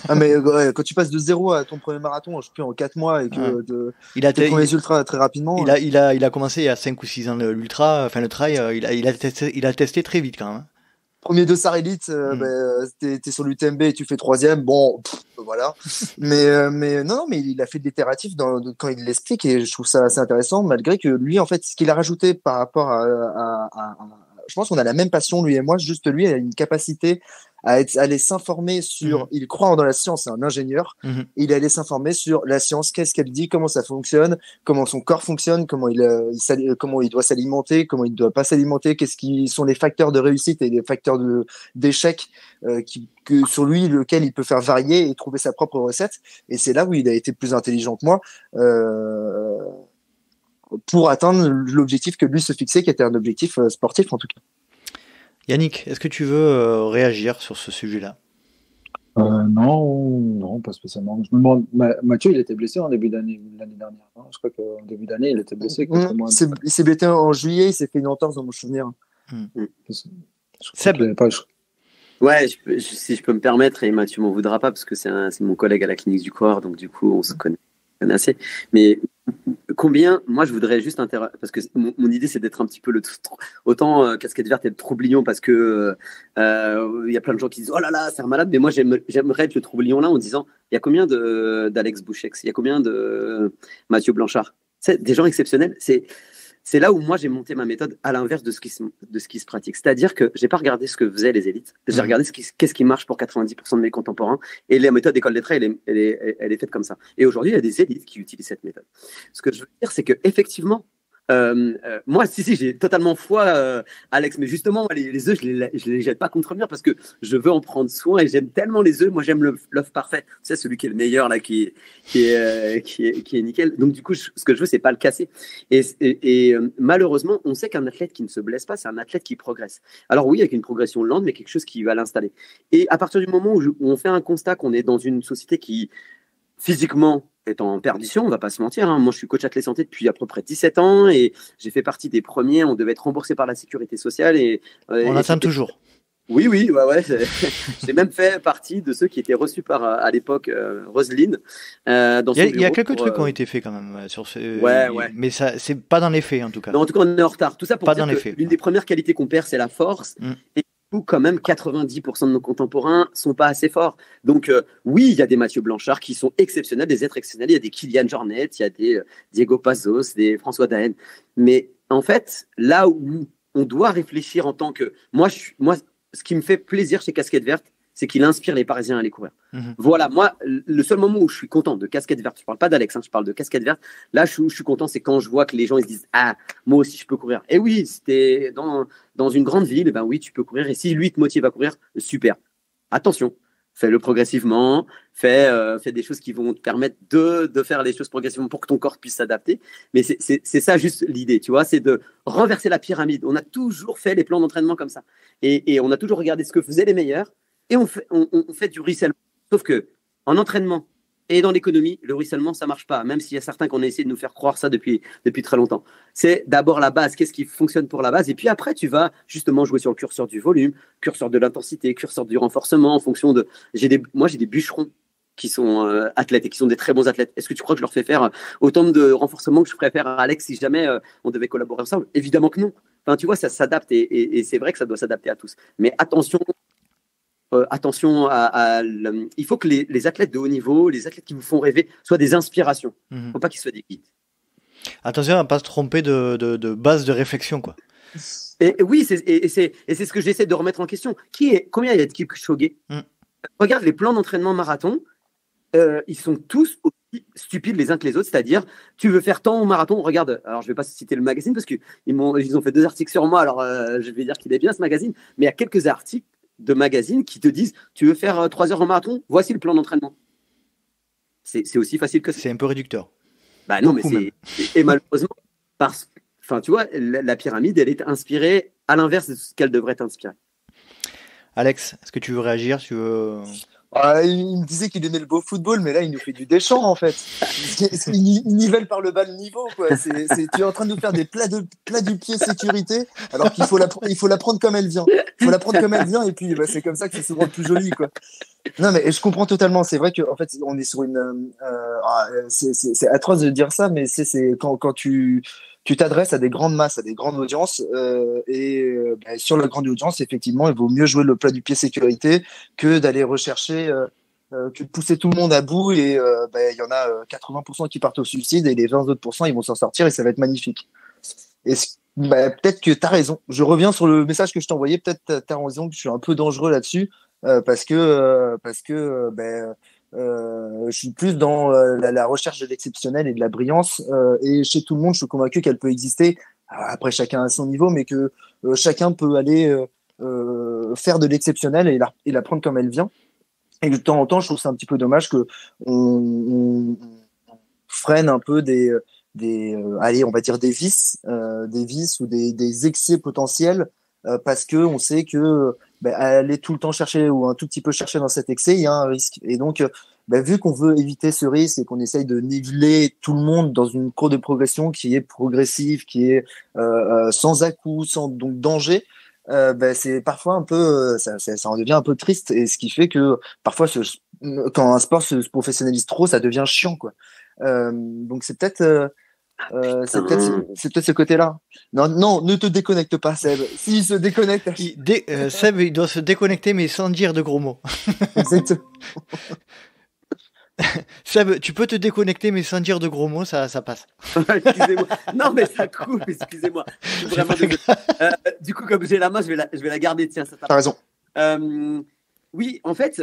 Ah mais ouais, quand tu passes de 0 à ton premier marathon, je sais plus, en 4 mois, et que il a tes premiers ultras très rapidement. Il a commencé il y a 5 ou 6 ans l'ultra, enfin le trail, il a testé très vite quand même. Premier de Sar Elite, t'es sur l'UTMB et tu fais 3e, bon, voilà. mais non, mais il a fait de l'itératif quand il l'explique, et je trouve ça assez intéressant, malgré que lui, en fait, ce qu'il a rajouté par rapport à je pense qu'on a la même passion, lui et moi, juste lui a une capacité à aller s'informer sur, il croit dans la science, c'est un ingénieur, il est allé s'informer sur la science, qu'est-ce qu'elle dit, comment ça fonctionne, comment son corps fonctionne, comment comment il doit s'alimenter, comment il ne doit pas s'alimenter, qu'est-ce qui sont les facteurs de réussite et les facteurs d'échec sur lui, lequel il peut faire varier et trouver sa propre recette. Et c'est là où il a été plus intelligent que moi, pour atteindre l'objectif que lui se fixait, qui était un objectif sportif en tout cas. Yannick, est-ce que tu veux réagir sur ce sujet-là? Non, pas spécialement. Je me demande, Mathieu, il était blessé en début d'année, l'année dernière. Hein, je crois qu'en début d'année, il était blessé. Il s'est blessé en juillet, il s'est fait une entorse dans mon souvenir. Seb. Ouais, si je peux me permettre, et Mathieu m'en voudra pas, parce que c'est mon collègue à la clinique du corps, donc du coup, on se connaît assez. Mais combien, moi je voudrais juste parce que mon idée c'est d'être un petit peu autant casquette verte et le troublion, parce que il y a plein de gens qui disent oh là là c'est un malade, mais moi j'aimerais être le troublion là en disant il y a combien d'Alex Bouchex, il y a combien de Mathieu Blanchard, c'est des gens exceptionnels. C'est là où moi j'ai monté ma méthode à l'inverse de ce qui se pratique. C'est-à-dire que j'ai pas regardé ce que faisaient les élites. J'ai regardé qu'est-ce qui marche pour 90% de mes contemporains. Et la méthode École des Trails, elle est faite comme ça. Et aujourd'hui, il y a des élites qui utilisent cette méthode. Ce que je veux dire, c'est que effectivement, moi, si, j'ai totalement foi, Alex, mais justement, les œufs, je les jette pas contre le mur parce que je veux en prendre soin et j'aime tellement les œufs. Moi, j'aime l'œuf parfait. Tu sais, celui qui est le meilleur, là, qui est nickel. Donc, du coup, ce que je veux, c'est pas le casser. Et malheureusement, on sait qu'un athlète qui ne se blesse pas, c'est un athlète qui progresse. Alors, oui, avec une progression lente, mais quelque chose qui va l'installer. Et à partir du moment où on fait un constat qu'on est dans une société qui, physiquement, est en perdition, on va pas se mentir. Hein. Moi, je suis coach athlète santé depuis à peu près 17 ans et j'ai fait partie des premiers. On devait être remboursé par la sécurité sociale. On attend toujours. Oui. Ouais. J'ai même fait partie de ceux qui étaient reçus par, à l'époque, Roselyne. Il y a quelques trucs qui ont été faits quand même sur ce. Ouais. Mais ça, c'est pas dans les faits en tout cas. Non, en tout cas, on est en retard. Tout ça pour pas dire dans les que faits. l'une des premières qualités qu'on perd, c'est la force. Et où quand même 90% de nos contemporains sont pas assez forts. Donc oui, il y a des Mathieu Blanchard qui sont exceptionnels, des êtres exceptionnels. Il y a des Kylian Jornet, il y a des Diego Pazos, des François Daen. Mais en fait, là où on doit réfléchir en tant que moi, ce qui me fait plaisir chez Casquette Verte, c'est qu'il inspire les Parisiens à aller courir. Voilà, moi, le seul moment où je suis content de Casquette Verte, je parle pas d'Alex, je parle de Casquette Verte, là, je suis content, c'est quand je vois que les gens ils se disent « Ah, moi aussi, je peux courir. » Et oui, si t'es dans une grande ville, ben oui, tu peux courir. Et si lui te motive à courir, super. Attention, fais-le progressivement, fais des choses qui vont te permettre de faire les choses progressivement pour que ton corps puisse s'adapter. Mais c'est ça juste l'idée, tu vois, c'est de renverser la pyramide. On a toujours fait les plans d'entraînement comme ça. Et on a toujours regardé ce que faisaient les meilleurs et on fait du ruissellement. Sauf que en entraînement et dans l'économie, le ruissellement, ça marche pas, même s'il y a certains qu'on a essayé de nous faire croire ça depuis très longtemps. C'est d'abord la base, qu'est-ce qui fonctionne pour la base, et puis après, tu vas justement jouer sur le curseur du volume, curseur de l'intensité, curseur du renforcement, en fonction de... Moi, j'ai des bûcherons qui sont athlètes et qui sont des très bons athlètes. Est-ce que tu crois que je leur fais faire autant de renforcement que je ferais faire à Alex si jamais on devait collaborer ensemble? Évidemment que non. Enfin, tu vois, ça s'adapte et c'est vrai que ça doit s'adapter à tous. Mais attention, il faut que les athlètes de haut niveau, les athlètes qui vous font rêver, soient des inspirations. Il ne faut pas qu'ils soient des guides. Attention à ne pas se tromper de base de réflexion, quoi. Et oui, c'est ce que j'essaie de remettre en question. Combien il y a de Kipchoge? Regarde les plans d'entraînement marathon, ils sont tous aussi stupides les uns que les autres, c'est-à-dire tu veux faire tant au marathon, regarde, alors je ne vais pas citer le magazine parce qu'ils ont fait 2 articles sur moi, alors je vais dire qu'il est bien ce magazine, mais il y a quelques articles de magazines qui te disent tu veux faire 3 heures en marathon, voici le plan d'entraînement. C'est aussi facile que ça. C'est un peu réducteur. Bah non, mais et malheureusement, tu vois, la pyramide, elle est inspirée à l'inverse de ce qu'elle devrait inspirer. Alex, est-ce que tu veux réagir? Il me disait qu'il aimait le beau football, mais là, il nous fait du Deschamps, en fait. Il nivelle par le bas le niveau, quoi. Tu es en train de nous faire des plats du pied sécurité, alors qu'il faut la prendre comme elle vient. Il faut la prendre comme elle vient, et puis c'est comme ça que c'est souvent le plus joli, quoi. Non, mais je comprends totalement. C'est vrai qu'en fait, on est sur c'est atroce de dire ça, mais c'est quand tu t'adresses à des grandes masses, à des grandes audiences, sur la grande audience, effectivement, il vaut mieux jouer le plat du pied sécurité que d'aller rechercher, que de pousser tout le monde à bout, et il y en a 80% qui partent au suicide, et les 20 autres pourcents, ils vont s'en sortir, et ça va être magnifique. Et peut-être que tu as raison. Je reviens sur le message que je t'ai envoyé, peut-être tu as raison que je suis un peu dangereux là-dessus, parce que je suis plus dans la recherche de l'exceptionnel et de la brillance, et chez tout le monde, je suis convaincu qu'elle peut exister. Après, chacun à son niveau, mais que chacun peut aller faire de l'exceptionnel et la prendre comme elle vient. Et de temps en temps, je trouve que c'est un petit peu dommage que on freine un peu on va dire des vices ou des excès potentiels, parce que on sait que aller tout le temps chercher ou un tout petit peu chercher dans cet excès, il y a un risque. Et donc, vu qu'on veut éviter ce risque et qu'on essaye de niveler tout le monde dans une courbe de progression qui est progressive, qui est sans à-coups, sans donc danger, c'est parfois un peu, ça en devient un peu triste, et ce qui fait que parfois, quand un sport se professionnalise trop, ça devient chiant, quoi. Donc c'est peut-être ce côté-là. Non, ne te déconnecte pas, Seb. S'il se déconnecte... Seb, il doit se déconnecter, mais sans dire de gros mots. Exactement. Seb, tu peux te déconnecter, mais sans dire de gros mots, ça passe. Excusez-moi. Non, mais ça coupe, excusez-moi. Je suis vraiment désolé. Du coup, comme j'ai la main, je vais la garder. Tiens, ça t'as raison. Oui, en fait,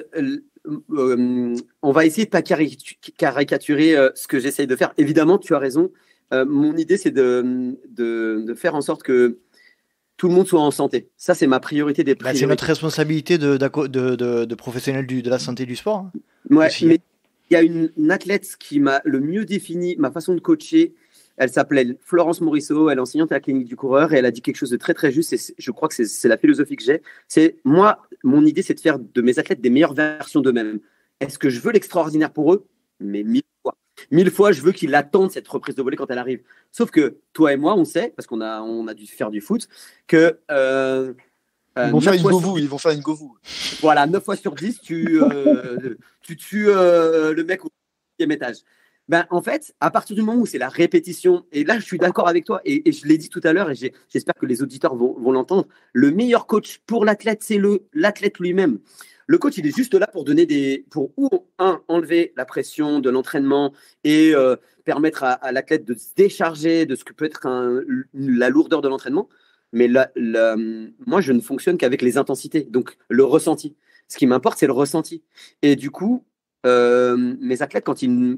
on va essayer de pas caricaturer ce que j'essaye de faire. Évidemment, tu as raison. Mon idée, c'est de faire en sorte que tout le monde soit en santé. Ça, c'est ma priorité des priorités. C'est notre responsabilité de professionnels de la santé du sport. Hein, ouais, aussi. Mais il y a une athlète qui m'a le mieux défini ma façon de coacher. Elle s'appelait Florence Morisseau. Elle est enseignante à la clinique du coureur, et elle a dit quelque chose de très, très juste. Et je crois que c'est la philosophie que j'ai. Mon idée, c'est de faire de mes athlètes des meilleures versions d'eux-mêmes. Est-ce que je veux l'extraordinaire pour eux? Mais 1000 fois. 1000 fois, je veux qu'ils attendent cette reprise de volée quand elle arrive. Sauf que toi et moi, on sait, parce qu'on a dû faire du foot, que ils vont faire une go-vous. Voilà, 9 fois sur 10, tu tues le mec au 10e étage. Ben, en fait, à partir du moment où c'est la répétition, et là, je suis d'accord avec toi, et je l'ai dit tout à l'heure, et j'espère que les auditeurs vont l'entendre, le meilleur coach pour l'athlète, c'est l'athlète lui-même. Le coach, il est juste là pour donner pour enlever la pression de l'entraînement et permettre à l'athlète de se décharger de ce que peut être la lourdeur de l'entraînement. Mais moi, je ne fonctionne qu'avec les intensités, donc le ressenti. Ce qui m'importe, c'est le ressenti. Et du coup, mes athlètes,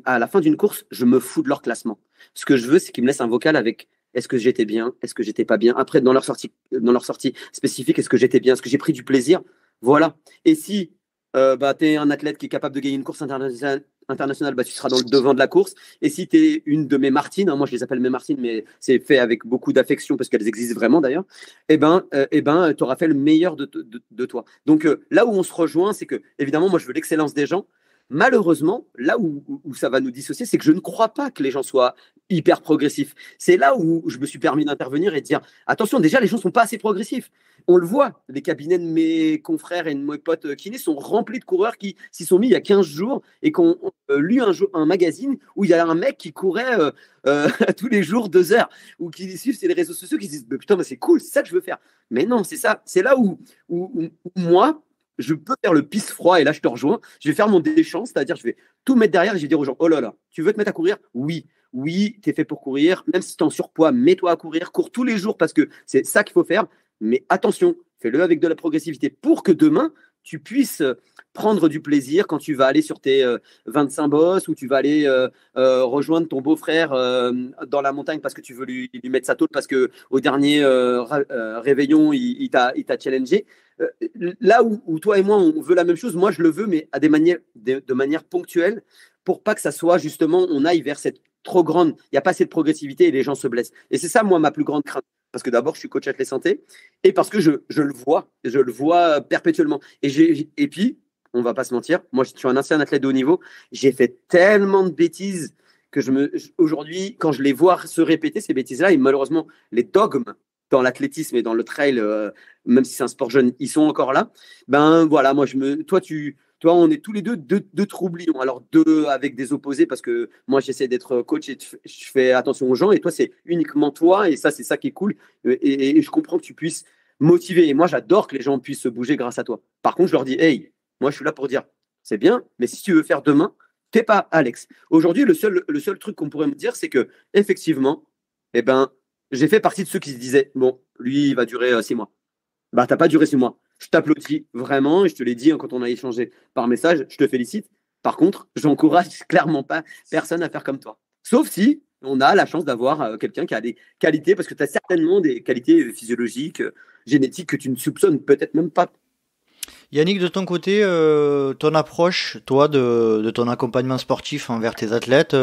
à la fin d'une course, je me fous de leur classement. Ce que je veux, c'est qu'ils me laissent un vocal avec est-ce que j'étais bien, est-ce que j'étais pas bien. Après, dans leur sortie spécifique, est-ce que j'étais bien, est-ce que j'ai pris du plaisir. Voilà. Et si tu es un athlète qui est capable de gagner une course internationale, tu seras dans le devant de la course. Et si tu es une de mes Martines, moi je les appelle mes Martines, mais c'est fait avec beaucoup d'affection parce qu'elles existent vraiment d'ailleurs, tu auras fait le meilleur de toi. Donc là où on se rejoint, c'est que évidemment, moi je veux l'excellence des gens. Malheureusement, là où ça va nous dissocier, c'est que je ne crois pas que les gens soient hyper progressifs. C'est là où je me suis permis d'intervenir et de dire attention, déjà, les gens ne sont pas assez progressifs. On le voit, les cabinets de mes confrères et de mes potes kinés sont remplis de coureurs qui s'y sont mis il y a 15 jours et qui ont lu un magazine où il y a un mec qui courait tous les jours 2 heures ou qui suivent les réseaux sociaux qui se disent putain, mais c'est cool, c'est ça que je veux faire. Mais non, c'est ça. C'est là où moi, je peux faire le pisse froid et là je te rejoins. Je vais faire mon déchant, c'est-à-dire je vais tout mettre derrière et je vais dire aux gens oh là là, tu veux te mettre à courir? Oui, tu es fait pour courir. Même si tu es en surpoids, mets-toi à courir, cours tous les jours parce que c'est ça qu'il faut faire. Mais attention, fais-le avec de la progressivité pour que demain tu puisses prendre du plaisir quand tu vas aller sur tes 25 bosses ou tu vas aller rejoindre ton beau-frère dans la montagne parce que tu veux lui mettre sa tôle parce qu'au dernier réveillon, il t'a challengé. Là où toi et moi, on veut la même chose, moi je le veux, mais de manière ponctuelle pour pas que ça soit justement, on aille vers cette trop grande, il n'y a pas assez de progressivité et les gens se blessent. Et c'est ça, moi, ma plus grande crainte. Parce que d'abord, je suis coach athlète santé et parce que je le vois perpétuellement. Et puis, on va pas se mentir, moi, je suis un ancien athlète de haut niveau. J'ai fait tellement de bêtises que aujourd'hui, quand je les vois se répéter, ces bêtises-là, et malheureusement, les dogmes dans l'athlétisme et dans le trail, même si c'est un sport jeune, ils sont encore là. Ben voilà, toi, on est tous les deux troublions. Alors, deux avec des opposés parce que moi, j'essaie d'être coach et je fais attention aux gens. Et toi, c'est uniquement toi. Et ça, c'est ça qui est cool. Et je comprends que tu puisses motiver. Et moi, j'adore que les gens puissent se bouger grâce à toi. Par contre, je leur dis, hey, moi, je suis là pour dire, c'est bien, mais si tu veux faire demain, t'es pas Alex. Aujourd'hui, le seul truc qu'on pourrait me dire, c'est que effectivement, j'ai fait partie de ceux qui se disaient, bon, lui, il va durer 6 mois. Bah, t'as pas duré 6 mois. Je t'applaudis vraiment, et je te l'ai dit quand on a échangé par message, je te félicite. Par contre, j'encourage clairement pas personne à faire comme toi. Sauf si on a la chance d'avoir quelqu'un qui a des qualités, parce que tu as certainement des qualités physiologiques, génétiques que tu ne soupçonnes peut-être même pas. Yannick, de ton côté, ton approche, toi, de ton accompagnement sportif envers tes athlètes,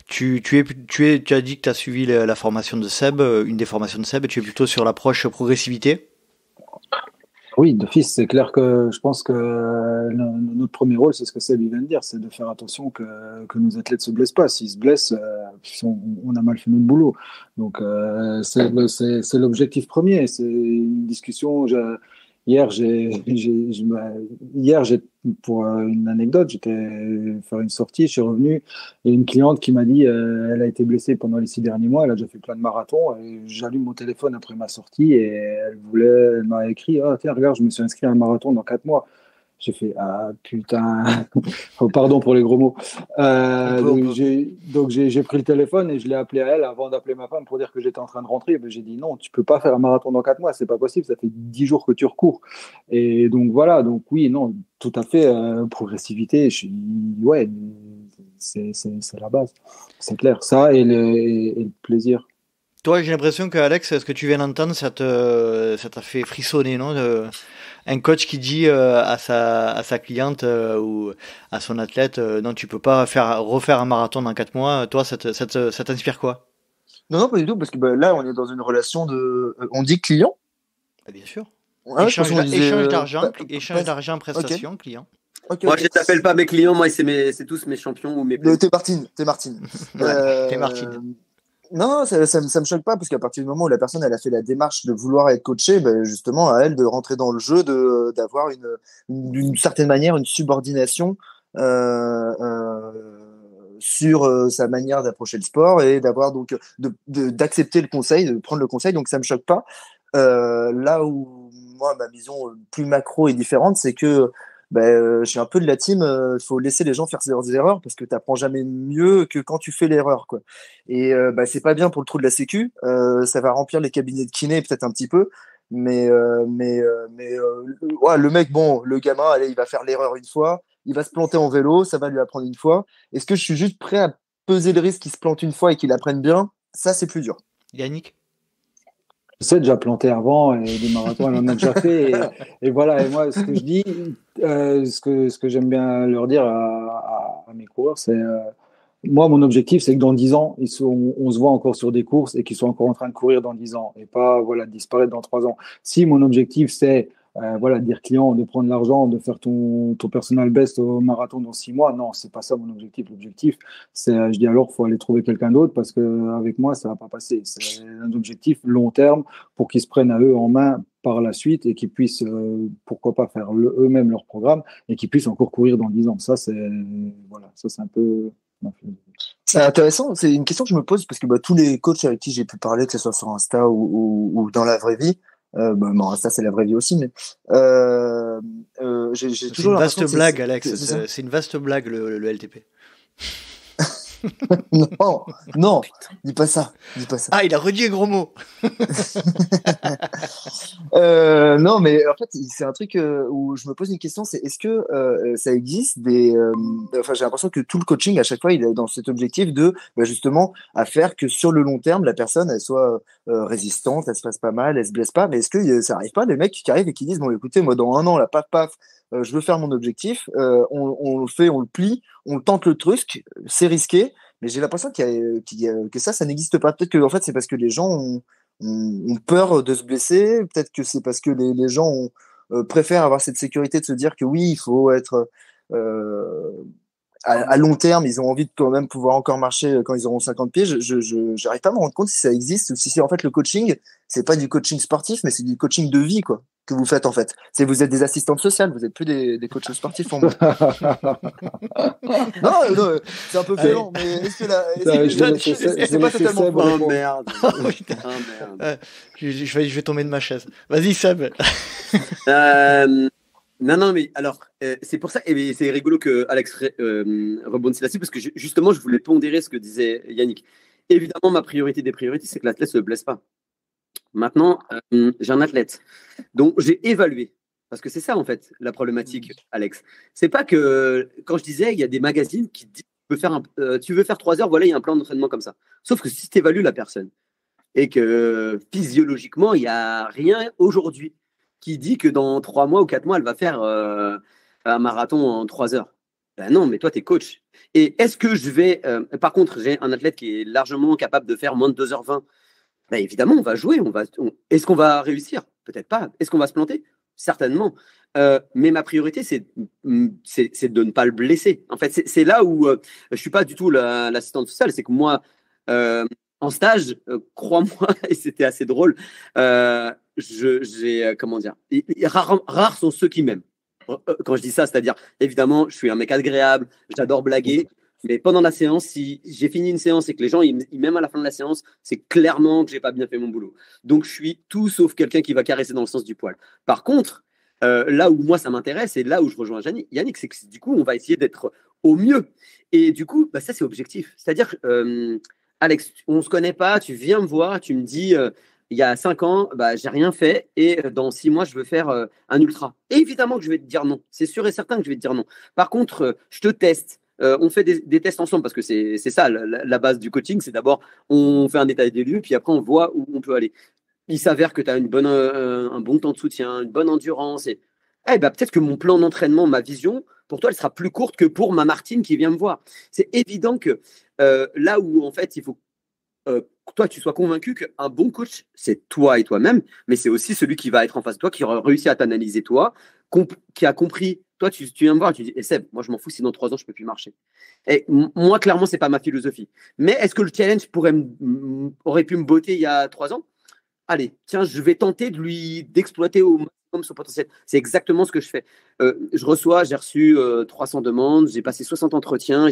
tu as dit que tu as suivi la formation de Seb, une des formations de Seb, et tu es plutôt sur l'approche progressivité? Oui, d'office, c'est clair que je pense que notre premier rôle, c'est ce que Seb vient de dire, c'est de faire attention que nos athlètes se blessent pas. S'ils se blessent, on a mal fait notre boulot. Donc, c'est l'objectif premier. C'est une discussion. Hier, pour une anecdote, j'étais faire une sortie, je suis revenu, il y a une cliente qui m'a dit, elle a été blessée pendant les 6 derniers mois, elle a déjà fait plein de marathons, et j'allume mon téléphone après ma sortie, et elle m'a écrit, ah tiens, regarde, je me suis inscrit à un marathon dans 4 mois. J'ai fait, ah putain, oh, pardon pour les gros mots. Donc j'ai pris le téléphone et je l'ai appelé à elle avant d'appeler ma femme pour dire que j'étais en train de rentrer. Ben, j'ai dit non, tu peux pas faire un marathon dans 4 mois, c'est pas possible, ça fait 10 jours que tu recours. Et donc voilà, donc oui, non, tout à fait, progressivité, ouais, c'est la base, c'est clair. Ça et le plaisir. Toi, j'ai l'impression que Alex, ce que tu viens d'entendre, ça t'a fait frissonner, non? Un coach qui dit à sa cliente ou à son athlète, non, tu peux pas refaire un marathon dans 4 mois. Toi, ça t'inspire quoi? Non, pas du tout, parce que là, on est dans une relation de. On dit client. Bien sûr. Ouais, échange d'argent, prestation, okay. client. Okay, moi, je ne t'appelle pas mes clients, moi, c'est tous mes champions ou mes. T'es Martine. T'es Martine. Non, ça me choque pas, parce qu'à partir du moment où la personne elle a fait la démarche de vouloir être coachée, justement à elle de rentrer dans le jeu, d'avoir d'une certaine manière une subordination sur sa manière d'approcher le sport et d'avoir donc d'accepter le conseil, de prendre le conseil. Donc ça me choque pas. Là où moi ma vision plus macro est différente, c'est que je suis un peu de la team. Faut laisser les gens faire leurs erreurs parce que t'apprends jamais mieux que quand tu fais l'erreur, quoi. Et c'est pas bien pour le trou de la sécu. Ça va remplir les cabinets de kiné peut-être un petit peu. Ouais, le mec, bon, le gamin, allez, il va faire l'erreur une fois, il va se planter en vélo, ça va lui apprendre une fois. Est-ce que je suis juste prêt à peser le risque qu'il se plante une fois et qu'il apprenne bien? Ça, c'est plus dur. Yannick? Je sais déjà planter avant et des marathons, elle en a déjà fait. Et voilà, et moi, ce que je dis, ce que j'aime bien leur dire à mes coureurs, c'est moi, mon objectif, c'est que dans 10 ans, on se voit encore sur des courses et qu'ils soient encore en train de courir dans 10 ans et pas disparaître dans 3 ans. Si mon objectif, c'est de dire client, de prendre l'argent, de faire ton personal best au marathon dans 6 mois, non, c'est pas ça mon objectif. L'objectif, c'est, je dis alors, il faut aller trouver quelqu'un d'autre parce qu'avec moi, ça va pas passer. C'est un objectif long terme pour qu'ils se prennent à eux en main par la suite et qu'ils puissent, pourquoi pas, faire eux-mêmes leur programme et qu'ils puissent encore courir dans 10 ans. Ça, c'est un peu... C'est intéressant, c'est une question que je me pose parce que tous les coachs avec qui j'ai pu parler, que ce soit sur Insta ou dans la vraie vie, Insta c'est la vraie vie aussi, mais j'ai toujours une vaste blague, Alex. C'est une vaste blague le LTP. non, dis pas ça. Ah, il a redit un gros mot. Non, mais en fait, c'est un truc où je me pose une question, c'est est-ce que ça existe des... j'ai l'impression que tout le coaching, à chaque fois, il est dans cet objectif de, justement, à faire que sur le long terme, la personne, elle soit résistante, elle se passe pas mal, elle se blesse pas, mais est-ce que ça arrive pas, les mecs qui arrivent et qui disent, bon, écoutez, moi, dans 1 an, là, paf, je veux faire mon objectif, on le fait, on le plie, on tente le truc, c'est risqué, mais j'ai l'impression que ça n'existe pas. Peut-être que en fait, c'est parce que les gens ont peur de se blesser, peut-être que c'est parce que les gens préfèrent avoir cette sécurité de se dire que oui, il faut être à long terme, ils ont envie de quand même pouvoir encore marcher quand ils auront 50 pieds. Je n'arrive pas à me rendre compte si ça existe ou si c'est en fait le coaching, c'est pas du coaching sportif, mais c'est du coaching de vie, quoi, que vous faites en fait. Vous êtes des assistantes sociales, vous êtes plus des coachs sportifs pour moi. non, c'est un peu violent, mais est-ce que c'est pas totalement faux? Oh merde. Je vais tomber de ma chaise. Vas-y, Seb. Non, mais alors, c'est pour ça, et c'est rigolo que Alex rebondisse là-dessus, parce que justement, je voulais pondérer ce que disait Yannick. Évidemment, ma priorité des priorités, c'est que l'athlète ne se blesse pas. Maintenant, j'ai un athlète dont j'ai évalué, parce que c'est ça, en fait, la problématique, Alex. C'est pas que, quand je disais, il y a des magazines qui disent, tu veux faire 3 heures, voilà, il y a un plan d'entraînement comme ça. Sauf que si tu évalues la personne, et que physiologiquement, il n'y a rien aujourd'hui qui dit que dans 3 mois ou 4 mois, elle va faire un marathon en 3 heures. Ben non, mais toi, tu es coach. Et est-ce que je vais... par contre, j'ai un athlète qui est largement capable de faire moins de 2h20. Ben évidemment, on va jouer. Est-ce qu'on va réussir? Peut-être pas. Est-ce qu'on va se planter? Certainement. Mais ma priorité, c'est de ne pas le blesser. En fait, c'est là où je ne suis pas du tout l'assistante sociale. C'est que moi... en stage, crois-moi, et c'était assez drôle, comment dire, rares sont ceux qui m'aiment. Quand je dis ça, c'est-à-dire, évidemment, je suis un mec agréable, j'adore blaguer, mais pendant la séance, si j'ai fini une séance et que les gens ils m'aiment à la fin de la séance, c'est clairement que j'ai pas bien fait mon boulot. Donc, je suis tout sauf quelqu'un qui va caresser dans le sens du poil. Par contre, là où moi ça m'intéresse et là où je rejoins Yannick, c'est que du coup, on va essayer d'être au mieux. Et du coup, ça c'est objectif. C'est-à-dire Alex, on ne se connaît pas, tu viens me voir, tu me dis, il y a 5 ans, j'ai rien fait et dans 6 mois, je veux faire un ultra. Et évidemment que je vais te dire non. C'est sûr et certain que je vais te dire non. Par contre, je te teste. On fait des tests ensemble parce que c'est ça, la base du coaching. C'est d'abord, on fait un état des lieux, puis après, on voit où on peut aller. Il s'avère que tu as un bon temps de soutien, une bonne endurance. Et peut-être que mon plan d'entraînement, ma vision, pour toi, elle sera plus courte que pour ma Martine qui vient me voir. C'est évident que là où, en fait, il faut que toi, tu sois convaincu qu'un bon coach, c'est toi et toi-même, mais c'est aussi celui qui va être en face de toi, qui aura réussi à t'analyser toi, qui a compris. Toi, tu viens me voir, tu dis, Seb, moi, je m'en fous si dans 3 ans, je ne peux plus marcher. Et moi, clairement, ce n'est pas ma philosophie. Mais est-ce que le challenge aurait pu me botter il y a 3 ans? Allez, tiens, je vais tenter d'exploiter au maximum son potentiel. C'est exactement ce que je fais. J'ai reçu 300 demandes, j'ai passé 60 entretiens,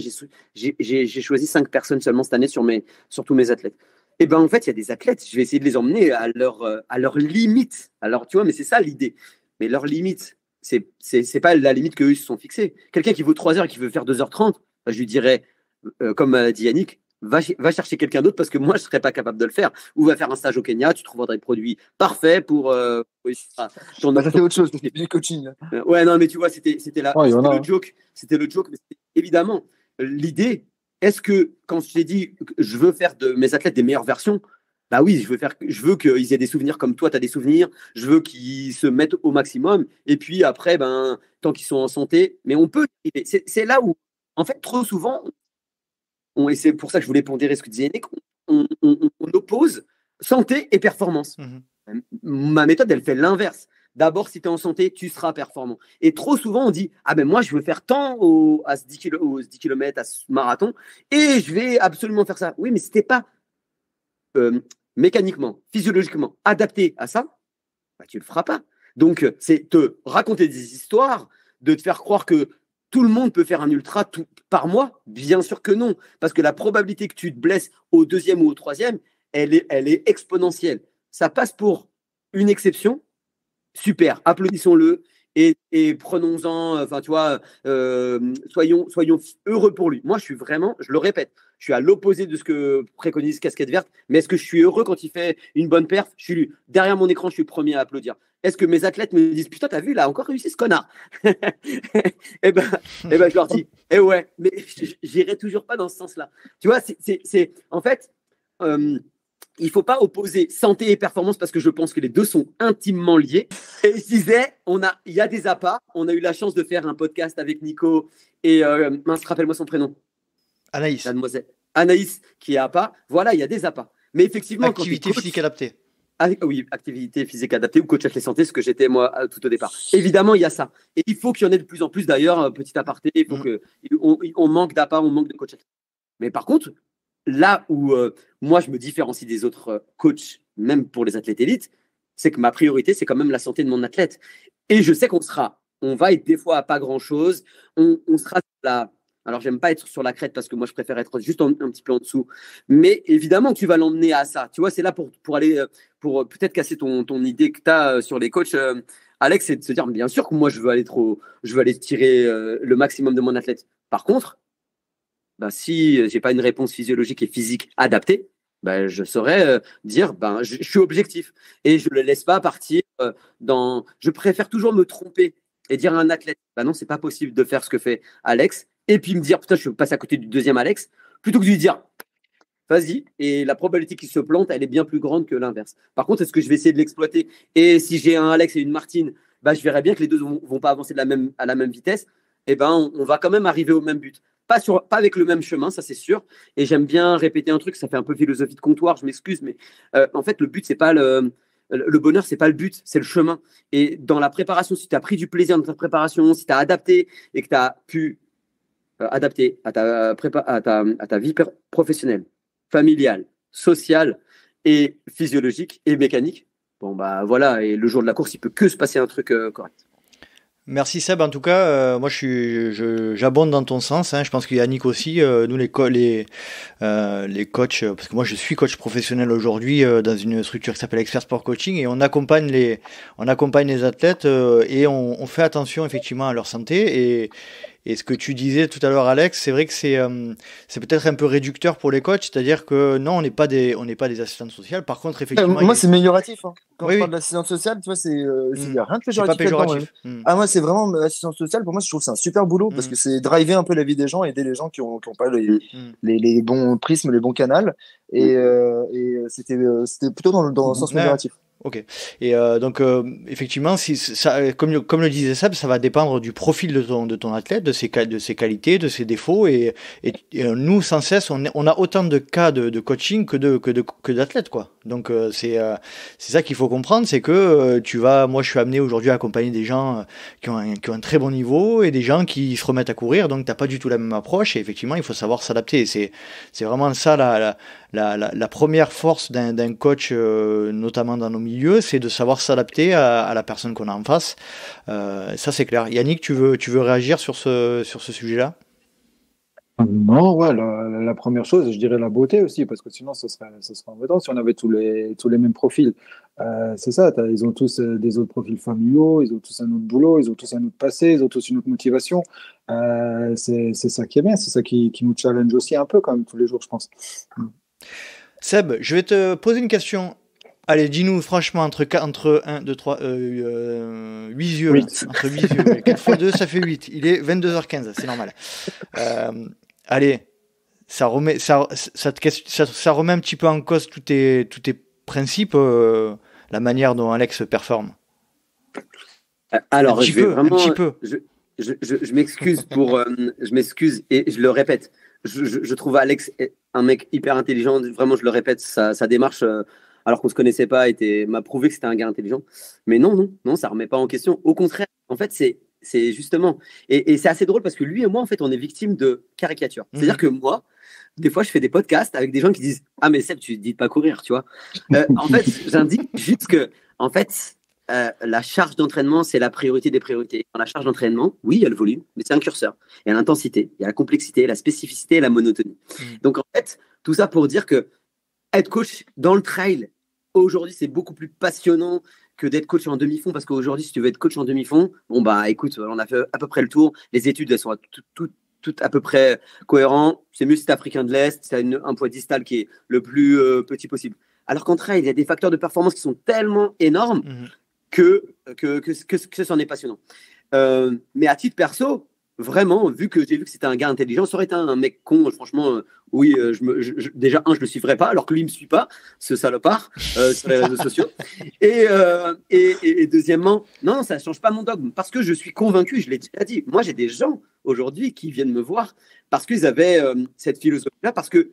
j'ai choisi 5 personnes seulement cette année sur tous mes athlètes. Et ben en fait, il y a des athlètes, je vais essayer de les emmener à leur limite. Alors, tu vois, mais c'est ça l'idée. Mais leur limite, c'est pas la limite qu'eux se sont fixés. Quelqu'un qui vaut 3 heures et qui veut faire 2h30, ben, je lui dirais, comme a dit Yannick, va chercher quelqu'un d'autre parce que moi, je ne serais pas capable de le faire. Ou va faire un stage au Kenya, tu trouveras des produits parfaits pour. Ça, c'est autre chose, c'était du coaching. Ouais, non, mais tu vois, c'était le joke. C'était le joke, mais évidemment, l'idée, est-ce que quand je t'ai dit que je veux faire de mes athlètes des meilleures versions, bah oui, je veux qu'ils aient des souvenirs comme toi, tu as des souvenirs, je veux qu'ils se mettent au maximum, et puis après, ben, tant qu'ils sont en santé, mais on peut. C'est là où, en fait, trop souvent, et c'est pour ça que je voulais pondérer ce que disait Yannick, on oppose santé et performance. Ma méthode, elle fait l'inverse. D'abord, si tu es en santé, tu seras performant. Et trop souvent, on dit, ah ben moi, je veux faire tant à ce 10 km, à ce marathon, et je vais absolument faire ça. Oui, mais si tu n'es pas mécaniquement, physiologiquement adapté à ça, bah, tu ne le feras pas. Donc, c'est te raconter des histoires, de te faire croire que tout le monde peut faire un ultra par mois. Bien sûr que non, parce que la probabilité que tu te blesses au 2e ou au 3e, elle est exponentielle. Ça passe pour une exception. Super, applaudissons-le et prenons-en, enfin tu vois, soyons heureux pour lui. Moi, je le répète, je suis à l'opposé de ce que préconise Casquette Verte, mais est-ce que je suis heureux quand il fait une bonne perf? Derrière mon écran, je suis le premier à applaudir. Est-ce que mes athlètes me disent, putain, t'as vu, il a encore réussi ce connard? Eh ben, je leur dis, ouais, mais j'irai toujours pas dans ce sens-là. Tu vois, c'est en fait, il ne faut pas opposer santé et performance parce que je pense que les deux sont intimement liés. Et je disais, il y a des appâts. On a eu la chance de faire un podcast avec Nico et mince, rappelle-moi son prénom. Anaïs. La demoiselle. Anaïs qui est appât. Voilà, il y a des appâts. Mais effectivement, activité physique adaptée. Oui, activité physique adaptée ou coach athlète santé, ce que j'étais moi tout au départ. Évidemment, il y a ça. Et il faut qu'il y en ait de plus en plus d'ailleurs, petit aparté. Il faut on manque d'appâts, on manque de coach athlète. Mais par contre, là où moi, je me différencie des autres coachs, même pour les athlètes élites, c'est que ma priorité, c'est quand même la santé de mon athlète. Et je sais on va être des fois à pas grand-chose. On sera là. Alors, j'aime pas être sur la crête parce que moi, je préfère être juste un petit peu en dessous. Mais évidemment, tu vas l'emmener à ça. Tu vois, c'est là pour aller, pour peut-être casser ton idée que tu as sur les coachs. Alex, c'est de se dire, bien sûr que moi, je veux aller tirer le maximum de mon athlète. Par contre, ben, si je n'ai pas une réponse physiologique et physique adaptée, ben, je saurais dire je suis objectif et je ne le laisse pas partir dans. Je préfère toujours me tromper et dire à un athlète non, c'est pas possible de faire ce que fait Alex, et puis me dire putain, je passe à côté du deuxième Alex, plutôt que de lui dire vas-y, et la probabilité qu'il se plante, elle est bien plus grande que l'inverse. Par contre, est-ce que je vais essayer de l'exploiter? Et si j'ai un Alex et une Martine, je verrai bien que les deux vont pas avancer à la même vitesse, et on va quand même arriver au même but. Pas avec le même chemin, ça c'est sûr. Et j'aime bien répéter un truc, ça fait un peu philosophie de comptoir, je m'excuse, mais en fait, le but, c'est pas le bonheur, c'est pas le but, c'est le chemin. Et dans la préparation, si tu as pris du plaisir dans ta préparation, si tu as adapté et que tu as pu adapter à ta vie professionnelle, familiale, sociale et physiologique et mécanique, voilà, et le jour de la course, il peut que se passer un truc correct. Merci Seb, en tout cas, moi j'abonde dans ton sens, hein. Je pense qu'il y a Yannick aussi, nous les coachs, parce que moi je suis coach professionnel aujourd'hui dans une structure qui s'appelle Expert Sport Coaching, et on accompagne les athlètes et on fait attention effectivement à leur santé, et ce que tu disais tout à l'heure, Alex, c'est vrai que c'est peut-être un peu réducteur pour les coachs, c'est-à-dire que non, on n'est pas des assistantes sociales. Par contre, effectivement, moi c'est amélioratif. Hein. Quand on parle d'assistante sociale, tu vois, c'est rien de péjoratif. C'est pas péjoratif. Ah, moi c'est vraiment assistante sociale. Pour moi, je trouve que c'est un super boulot parce que c'est driver un peu la vie des gens, aider les gens qui ont pas les bons prismes, les bons canaux. Et c'était plutôt dans le sens amélioratif. Ok. Et donc effectivement, si ça, comme le disait Seb, ça va dépendre du profil de ton athlète, de ses qualités, de ses défauts, et nous sans cesse on a autant de cas de coaching que d'athlètes, quoi. Donc c'est ça qu'il faut comprendre, c'est que moi je suis amené aujourd'hui à accompagner des gens qui ont un très bon niveau et des gens qui se remettent à courir, donc t'as pas du tout la même approche, et effectivement il faut savoir s'adapter. C'est vraiment ça la première force d'un coach, notamment dans nos milieux, c'est de savoir s'adapter à la personne qu'on a en face. Ça, c'est clair. Yannick, tu veux réagir sur ce sujet-là? Non, ouais, la première chose, je dirais la beauté aussi, parce que sinon, ce serait embêtant si on avait tous les mêmes profils. C'est ça, ils ont tous des autres profils familiaux, ils ont tous un autre boulot, ils ont tous un autre passé, ils ont tous une autre motivation. C'est ça qui est bien, c'est ça qui nous challenge aussi un peu, quand même, tous les jours, je pense. Seb, je vais te poser une question. Allez, dis-nous franchement, entre 1, 2, 3, 8 yeux. 8. Entre 8 yeux. 4 x 2, ça fait 8. Il est 22h15, c'est normal. Allez, ça remet un petit peu en cause tous tes principes, la manière dont Alex performe. Alors, un petit peu. Je m'excuse je m'excuse et je le répète. Je trouve Alex un mec hyper intelligent. Vraiment, je le répète, sa démarche, alors qu'on se connaissait pas, m'a prouvé que c'était un gars intelligent. Mais non, ça remet pas en question. Au contraire, en fait, c'est justement, et c'est assez drôle parce que lui et moi, en fait, on est victimes de caricatures. C'est-à-dire que moi, des fois, je fais des podcasts avec des gens qui disent « Ah, mais Seb, tu dis pas courir, tu vois. » En fait, j'indique juste que, en fait, la charge d'entraînement, c'est la priorité des priorités. Dans la charge d'entraînement, oui, il y a le volume, mais c'est un curseur. Il y a l'intensité, il y a la complexité, la spécificité et la monotonie. Donc, en fait, tout ça pour dire que être coach dans le trail, aujourd'hui, c'est beaucoup plus passionnant que d'être coach en demi-fond, parce qu'aujourd'hui, si tu veux être coach en demi-fond, bon, bah, écoute, on a fait à peu près le tour. Les études, elles sont toutes à peu près cohérentes. C'est mieux si t'es africain de l'Est, si t'as un poids distal qui est le plus petit possible. Alors qu'en trail, il y a des facteurs de performance qui sont tellement énormes que c'en est passionnant. Mais à titre perso, vraiment, vu que j'ai vu que c'était un gars intelligent, ça aurait été un mec con, franchement, oui, déjà, je le suivrais pas, alors que lui, il me suit pas, ce salopard, sur les réseaux sociaux. Et deuxièmement, non, ça change pas mon dogme, parce que je suis convaincu, je l'ai déjà dit, moi, j'ai des gens aujourd'hui qui viennent me voir parce qu'ils avaient cette philosophie-là, parce que,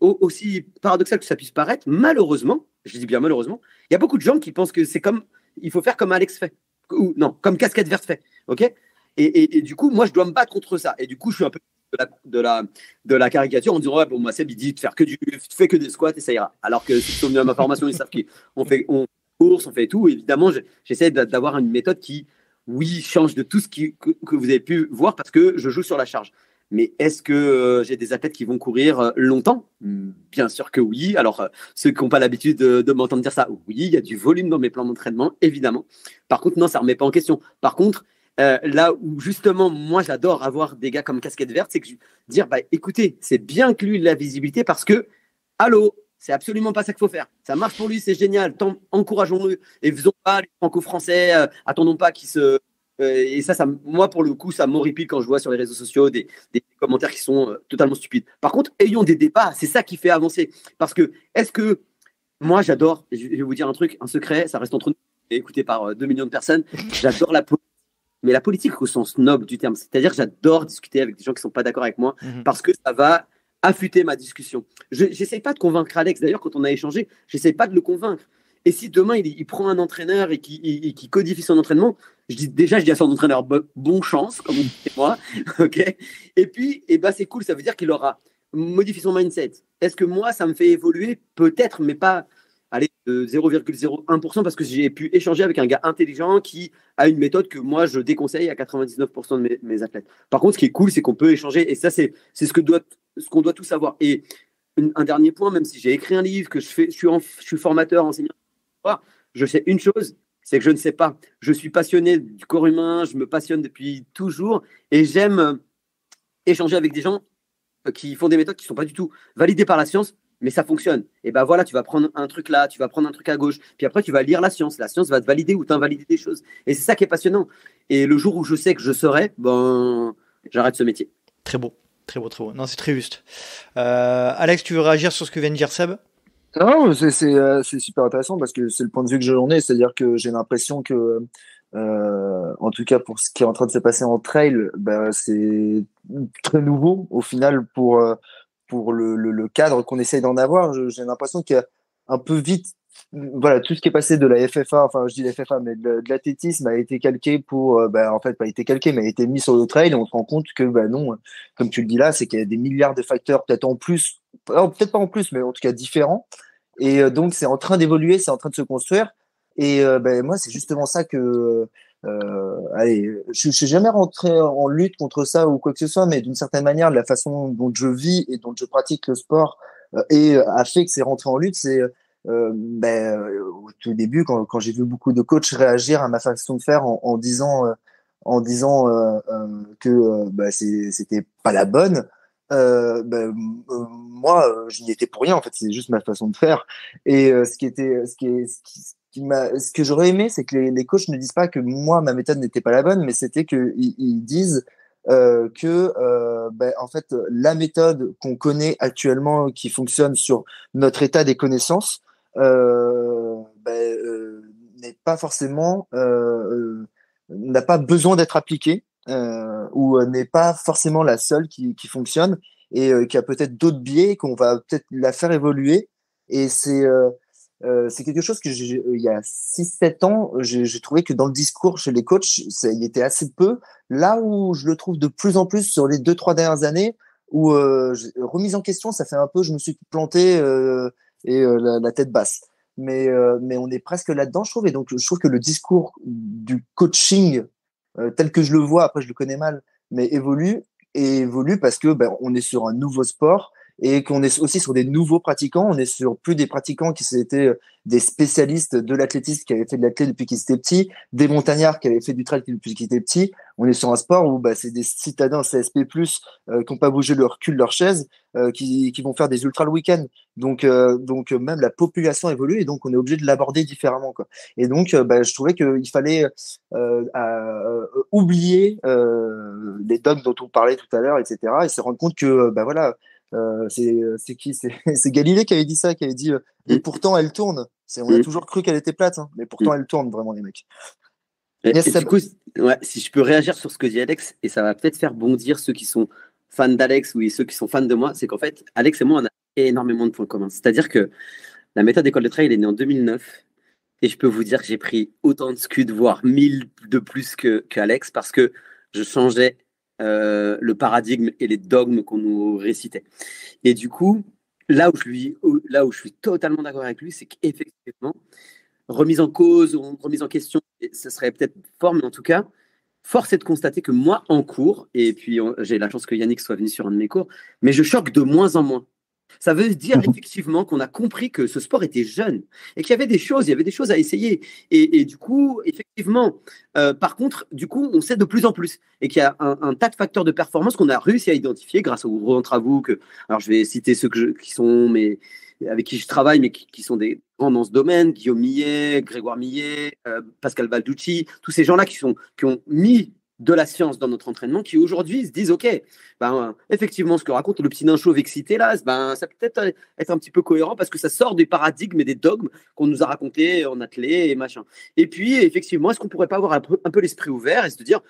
aussi paradoxal que ça puisse paraître, malheureusement, je dis bien malheureusement, il y a beaucoup de gens qui pensent que il faut faire comme Alex fait, ou non, comme Casquette Verte fait, ok? Et du coup, moi, je dois me battre contre ça. Et du coup, je suis un peu de la caricature en disant, ouais, bon, moi, Seb, il dit de faire fais que des squats et ça ira. Alors que si ils sont venus à ma formation, ils savent qu'on course, on fait tout. Évidemment, j'essaie d'avoir une méthode qui, oui, change de tout ce que vous avez pu voir parce que je joue sur la charge. Mais est-ce que j'ai des athlètes qui vont courir longtemps? Bien sûr que oui. Alors, ceux qui n'ont pas l'habitude de m'entendre dire ça, oui, il y a du volume dans mes plans d'entraînement, évidemment. Par contre, non, ça ne remet pas en question. Par contre, là où justement, moi, j'adore avoir des gars comme Casquette Verte, c'est que dire, bah, écoutez, c'est bien que lui, il a la visibilité parce que, allô, c'est absolument pas ça qu'il faut faire. Ça marche pour lui, c'est génial. Encourageons-le et faisons pas les franco-français, attendons pas qu'ils se... et ça, moi, pour le coup, ça m'horripile quand je vois sur les réseaux sociaux des commentaires qui sont totalement stupides. Par contre, ayons des débats, c'est ça qui fait avancer. Parce que, moi, j'adore, je vais vous dire un truc, un secret, ça reste entre nous, et écouté par 2 millions de personnes, j'adore la politique. Mais la politique au sens noble du terme, c'est-à-dire j'adore discuter avec des gens qui ne sont pas d'accord avec moi parce que ça va affûter ma discussion. Je n'essaie pas de convaincre Alex. D'ailleurs, quand on a échangé, je n'essaie pas de le convaincre. Et si demain, il prend un entraîneur et qui codifie son entraînement, je dis à son entraîneur, bon chance, comme on dit moi. Okay, et puis, c'est cool, ça veut dire qu'il aura modifié son mindset. Est-ce que moi, ça me fait évoluer? Peut-être, mais pas... Allez, de 0,01% parce que j'ai pu échanger avec un gars intelligent qui a une méthode que moi je déconseille à 99% de mes athlètes. Par contre, ce qui est cool, c'est qu'on peut échanger et ça, c'est ce qu'on doit tous savoir. Et un dernier point, même si j'ai écrit un livre, que je suis formateur, enseignant, je sais une chose, c'est que je ne sais pas. Je suis passionné du corps humain, je me passionne depuis toujours et j'aime échanger avec des gens qui font des méthodes qui ne sont pas du tout validées par la science, mais ça fonctionne. Et ben voilà, tu vas prendre un truc là, tu vas prendre un truc à gauche, puis après tu vas lire la science va te valider ou t'invalider des choses. Et c'est ça qui est passionnant. Et le jour où je sais que je saurai, j'arrête ce métier. Très beau. Non, c'est très juste. Alex, tu veux réagir sur ce que vient de dire Seb? Non, c'est super intéressant parce que c'est le point de vue que j'en ai, c'est-à-dire que j'ai l'impression que en tout cas pour ce qui est en train de se passer en trail, c'est très nouveau au final pour le cadre qu'on essaye d'en avoir. J'ai l'impression qu'il y a un peu vite voilà, tout ce qui est passé de la FFA, enfin je dis la FFA, mais de l'athlétisme a été calqué pour, en fait pas été calqué, mais a été mis sur le trail. Et on se rend compte que non, comme tu le dis là, c'est qu'il y a des milliards de facteurs, peut-être en plus, peut-être pas en plus, mais en tout cas différents. Et donc c'est en train d'évoluer, c'est en train de se construire. Et moi c'est justement ça que, allez, je suis jamais rentré en lutte contre ça ou quoi que ce soit, mais d'une certaine manière, la façon dont je vis et dont je pratique le sport et a fait que c'est rentré en lutte, c'est au tout début, quand j'ai vu beaucoup de coachs réagir à ma façon de faire en disant que c'était pas la bonne, moi, je n'y étais pour rien. En fait, c'est juste ma façon de faire. Et ce que j'aurais aimé, c'est que les coachs ne disent pas que moi, ma méthode n'était pas la bonne, mais c'était qu'ils disent en fait, la méthode qu'on connaît actuellement, qui fonctionne sur notre état des connaissances, n'est pas forcément n'a pas besoin d'être appliquée ou n'est pas forcément la seule qui fonctionne et qui a peut-être d'autres biais qu'on va peut-être la faire évoluer. Et c'est quelque chose que il y a 6-7 ans, j'ai trouvé que dans le discours chez les coachs, il était assez peu. Là où je le trouve de plus en plus sur les 2-3 dernières années, où remise en question, ça fait un peu, je me suis planté la tête basse. Mais on est presque là-dedans, je trouve. Et donc, je trouve que le discours du coaching, tel que je le vois, après je le connais mal, mais évolue parce que on est sur un nouveau sport et qu'on est aussi sur des nouveaux pratiquants. On est sur plus des pratiquants qui étaient des spécialistes de l'athlétisme qui avaient fait de l'athlète depuis qu'ils étaient petits, des montagnards qui avaient fait du trail depuis qu'ils étaient petits. On est sur un sport où c'est des citadins CSP+, qui n'ont pas bougé leur cul de leur chaise, qui vont faire des ultras le week-end. Donc même la population évolue et donc on est obligé de l'aborder différemment, quoi. Et donc je trouvais qu'il fallait oublier les dogmes dont on parlait tout à l'heure, etc. et se rendre compte que c'est qui c'est Galilée qui avait dit ça, qui avait dit et pourtant elle tourne. On a toujours cru qu'elle était plate, hein, mais pourtant elle tourne vraiment, les mecs. Du coup, si je peux réagir sur ce que dit Alex, et ça va peut-être faire bondir ceux qui sont fans d'Alex ou ceux qui sont fans de moi, c'est qu'en fait, Alex et moi, on a énormément de points communs. C'est-à-dire que la méthode École de Trail est née en 2009, et je peux vous dire que j'ai pris autant de scuds, voire 1000 de plus qu'Alex, parce que je changeais le paradigme et les dogmes qu'on nous récitait. Et du coup, là où je suis totalement d'accord avec lui, c'est qu'effectivement, remise en cause, remise en question, ce serait peut-être fort, mais en tout cas, force est de constater que moi, en cours, et puis j'ai la chance que Yannick soit venu sur un de mes cours, mais je choque de moins en moins. Ça veut dire effectivement qu'on a compris que ce sport était jeune et qu'il y avait des choses, à essayer. Et du coup, effectivement, par contre, du coup, on sait de plus en plus et qu'il y a un tas de facteurs de performance qu'on a réussi à identifier grâce aux gros travaux alors je vais citer ceux qui sont avec qui je travaille, mais qui sont des grands dans ce domaine, Guillaume Millet, Grégoire Millet, Pascal Balducci, tous ces gens-là qui ont mis de la science dans notre entraînement, qui aujourd'hui se disent ok, effectivement ce que raconte le petit nain chauve excité là, ça peut peut-être être un petit peu cohérent parce que ça sort des paradigmes et des dogmes qu'on nous a racontés en athlée et machin. Et puis effectivement, est-ce qu'on pourrait pas avoir un peu l'esprit ouvert et se dire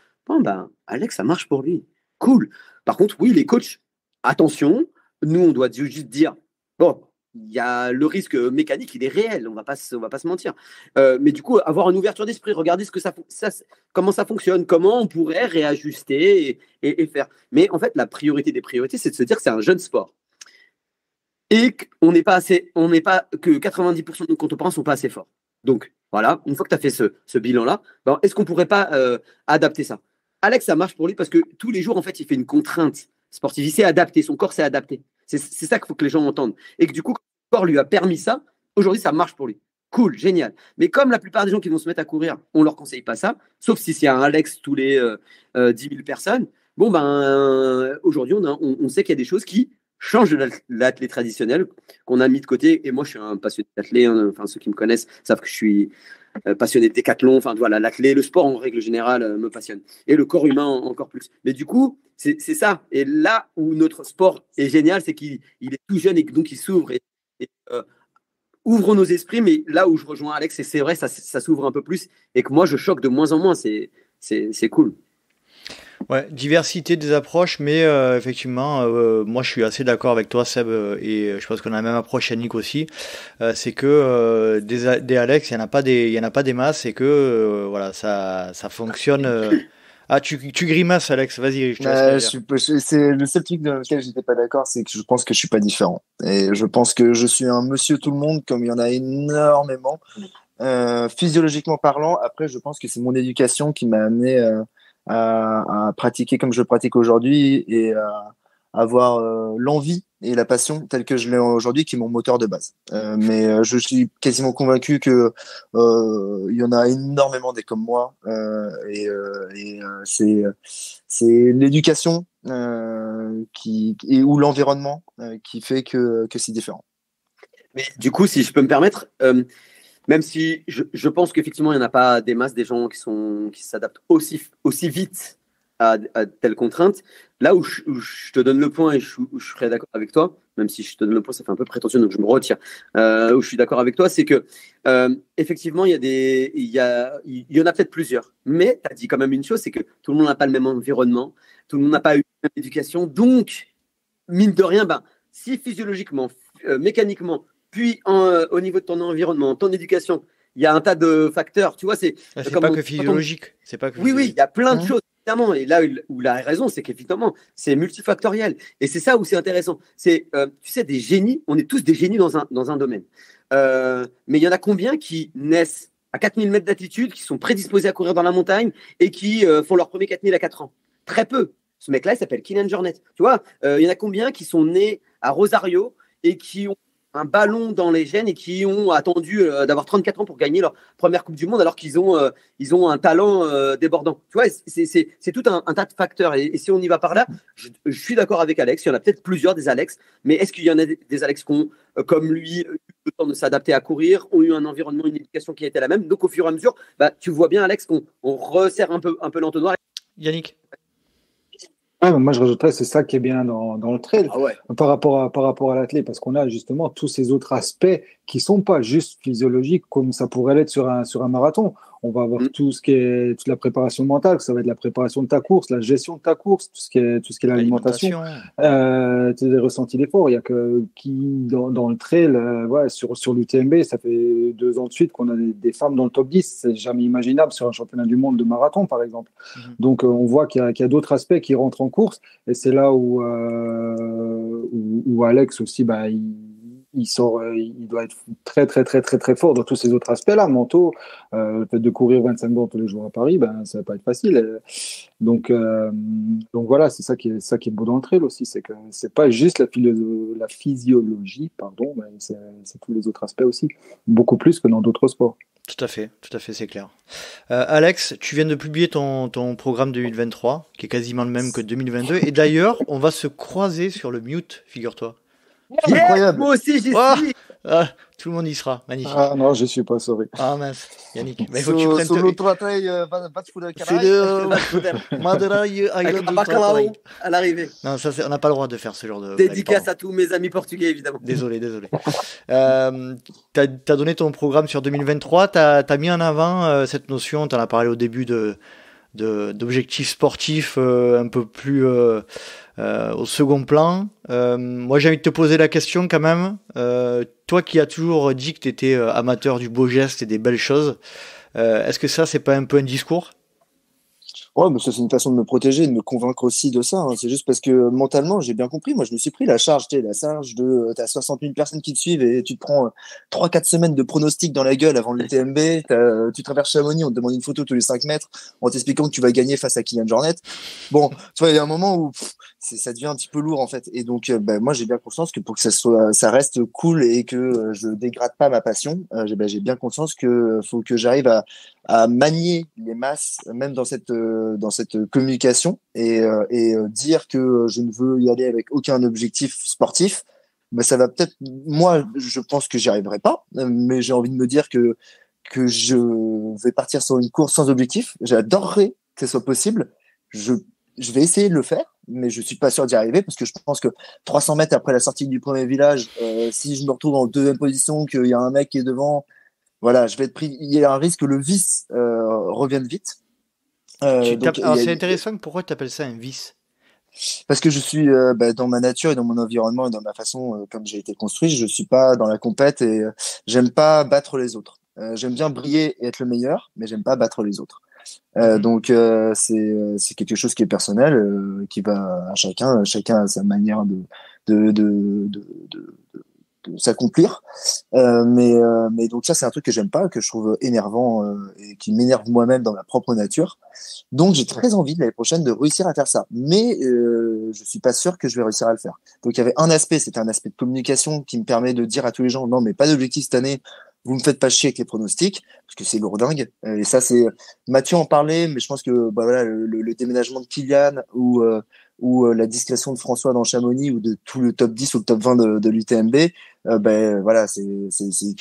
Alex, ça marche pour lui, cool. Par contre, oui, les coachs, attention, nous on doit juste dire bon, il y a le risque mécanique, il est réel, on va pas se mentir. Mais du coup, avoir une ouverture d'esprit, regarder comment ça fonctionne, comment on pourrait réajuster et faire. Mais en fait, la priorité des priorités, c'est de se dire que c'est un jeune sport. Et que 90% de nos contemporains ne sont pas assez forts. Donc, voilà, une fois que tu as fait ce bilan-là, est-ce qu'on ne pourrait pas adapter ça? Alex, ça marche pour lui parce que tous les jours, en fait, il fait une contrainte sportive. Il s'est adapté, son corps s'est adapté. C'est ça qu'il faut que les gens entendent. Et que du coup, quand le corps lui a permis ça, aujourd'hui, ça marche pour lui. Cool, génial. Mais comme la plupart des gens qui vont se mettre à courir, on ne leur conseille pas ça, sauf si c'est un Alex tous les 10 000 personnes. Aujourd'hui, on sait qu'il y a des choses qui changent de l'athlète traditionnel qu'on a mis de côté. Et moi, je suis un passionné d'athlète. Enfin, ceux qui me connaissent savent que je suis passionné de décathlon. Enfin, voilà, l'athlète, le sport en règle générale me passionne. Et le corps humain encore plus. Mais du coup, c'est ça. Et là où notre sport est génial, c'est qu'il est tout jeune et donc il s'ouvre. Ouvrons nos esprits, mais là où je rejoins Alex, c'est vrai, ça s'ouvre un peu plus et que moi, je choque de moins en moins. C'est cool. Ouais, diversité des approches, mais effectivement, moi je suis assez d'accord avec toi, Seb, et je pense qu'on a la même approche, Yannick aussi. C'est que des Alex, il y en a pas des masses, et que voilà, ça fonctionne. Ah, tu grimaces, Alex. Vas-y, je te laisse réagir. C'est le seul truc dans lequel j'étais pas d'accord, c'est que je pense que je suis pas différent. Et je pense que je suis un monsieur tout le monde, comme il y en a énormément. Physiologiquement parlant, après, je pense que c'est mon éducation qui m'a amené à pratiquer comme je pratique aujourd'hui et à avoir l'envie et la passion telle que je l'ai aujourd'hui, qui est mon moteur de base. Mais je suis quasiment convaincu que il y en a énormément des comme moi c'est l'éducation ou l'environnement qui fait que c'est différent. Mais du coup, si je peux me permettre, même si je pense qu'effectivement, il n'y en a pas des masses des gens qui s'adaptent aussi vite à telle contrainte, là où je te donne le point et où je serais d'accord avec toi, même si je te donne le point, ça fait un peu prétentieux, donc je me retire. Où je suis d'accord avec toi, c'est que effectivement, il y en a peut-être plusieurs, mais tu as dit quand même une chose, c'est que tout le monde n'a pas le même environnement, tout le monde n'a pas eu la même éducation, donc, mine de rien, ben, si physiologiquement, mécaniquement, puis au niveau de ton environnement, ton éducation, il y a un tas de facteurs. Tu vois, c'est pas que physiologique. C'est pas que oui, il y a plein de choses, évidemment. Et là où la raison, c'est qu'effectivement, c'est multifactoriel. Et c'est ça où c'est intéressant. C'est, tu sais, des génies, on est tous des génies dans un domaine. Mais il y en a combien qui naissent à 4000 mètres d'altitude, qui sont prédisposés à courir dans la montagne et qui font leur premier 4000 à 4 ans? Très peu. Ce mec-là, il s'appelle Kylian Jornet. Tu vois, il y en a combien qui sont nés à Rosario et qui ont un ballon dans les gènes et qui ont attendu d'avoir 34 ans pour gagner leur première Coupe du Monde alors qu'ils ont un talent débordant. Tu vois, c'est tout un tas de facteurs. Et si on y va par là, je suis d'accord avec Alex. Il y en a peut-être plusieurs des Alex, mais est-ce qu'il y en a des Alex qui ont, comme lui, eu le temps de s'adapter à courir, ont eu un environnement, une éducation qui était la même? Donc, au fur et à mesure, bah, tu vois bien, Alex, qu'on resserre un peu l'entonnoir. Yannick? Moi, je rajouterais, c'est ça qui est bien dans le trail par rapport à l'athlète, parce qu'on a justement tous ces autres aspects qui sont pas juste physiologiques comme ça pourrait l'être sur un marathon. On va avoir tout ce qui est toute la préparation mentale, ça va être la préparation de ta course, la gestion de ta course, tout ce qui est l'alimentation, les ressentis d'effort. Il y a que dans le trail, sur l'UTMB, ça fait 2 ans de suite qu'on a des femmes dans le top 10. C'est jamais imaginable sur un championnat du monde de marathon, par exemple. Donc, on voit qu'il y a d'autres aspects qui rentrent en course, et c'est là où Alex aussi, il doit être très très très très très fort dans tous ces autres aspects-là, mentaux. Le fait de courir 25 bornes tous les jours à Paris, ça va pas être facile. Donc voilà, c'est ça qui est beau dans le trail aussi, c'est que c'est pas juste la physiologie, pardon, mais c'est tous les autres aspects aussi, beaucoup plus que dans d'autres sports. Tout à fait, c'est clair. Alex, tu viens de publier ton programme 2023, qui est quasiment le même que 2022. Et d'ailleurs, on va se croiser sur le Mute, figure-toi. Incroyable. Moi aussi, j'y suis. Tout le monde y sera, magnifique. Ah non, je suis pas sauvé. Ah mince, Yannick. Mais il faut que tu prennes à l'arrivée. Non, ça, on n'a pas le droit de faire ce genre de. Dédicace à tous mes amis portugais, évidemment. Désolé. T'as donné ton programme sur 2023. T'as mis en avant cette notion. T'en as parlé au début d'objectifs sportifs un peu plus au second plan. Moi, j'ai envie de te poser la question quand même. Toi qui as toujours dit que tu étais amateur du beau geste et des belles choses, est-ce que ça, c'est pas un peu un discours? Ouais, mais ça, c'est une façon de me protéger, de me convaincre aussi de ça. C'est juste parce que mentalement, j'ai bien compris. Moi, je me suis pris la charge de t'as 60 000 personnes qui te suivent et tu te prends 3-4 semaines de pronostics dans la gueule avant l'UTMB. Tu traverses Chamonix, on te demande une photo tous les 5 mètres en t'expliquant que tu vas gagner face à Kylian Jornet. Bon, tu vois, il y a un moment où ça devient un petit peu lourd, en fait. Et donc, moi, j'ai bien conscience que pour que ça reste cool et que je dégrade pas ma passion, j'ai bien conscience que faut que j'arrive à manier les masses, même dans cette communication et dire que je ne veux y aller avec aucun objectif sportif, ça va peut-être, moi, je pense que j'y arriverai pas, mais j'ai envie de me dire que je vais partir sur une course sans objectif. J'adorerais que ce soit possible. Je vais essayer de le faire, mais je suis pas sûr d'y arriver parce que je pense que 300 mètres après la sortie du premier village, si je me retrouve en deuxième position, qu'il y a un mec qui est devant, voilà, je vais être pris. Il y a un risque que le vice revienne vite. Alors c'est intéressant, pourquoi tu appelles ça un vice? Parce que je suis dans ma nature et dans mon environnement et dans ma façon, comme j'ai été construit, je suis pas dans la compète et j'aime pas battre les autres. J'aime bien briller et être le meilleur, mais j'aime pas battre les autres. Donc c'est quelque chose qui est personnel, qui va à chacun. Chacun a sa manière de s'accomplir. Mais donc ça c'est un truc que j'aime pas, que je trouve énervant et qui m'énerve moi-même dans ma propre nature. Donc j'ai très envie de l'année prochaine de réussir à faire ça, mais je suis pas sûr que je vais réussir à le faire. Donc il y avait un aspect, c'était un aspect de communication qui me permet de dire à tous les gens non mais pas d'objectif cette année, vous me faites pas chier avec les pronostics parce que c'est lourdingue. Et ça c'est Mathieu en parlait, mais je pense que voilà le déménagement de Kylian ou la discrétion de François dans Chamonix ou de tout le top 10 ou le top 20 de l'UTMB, voilà, c'est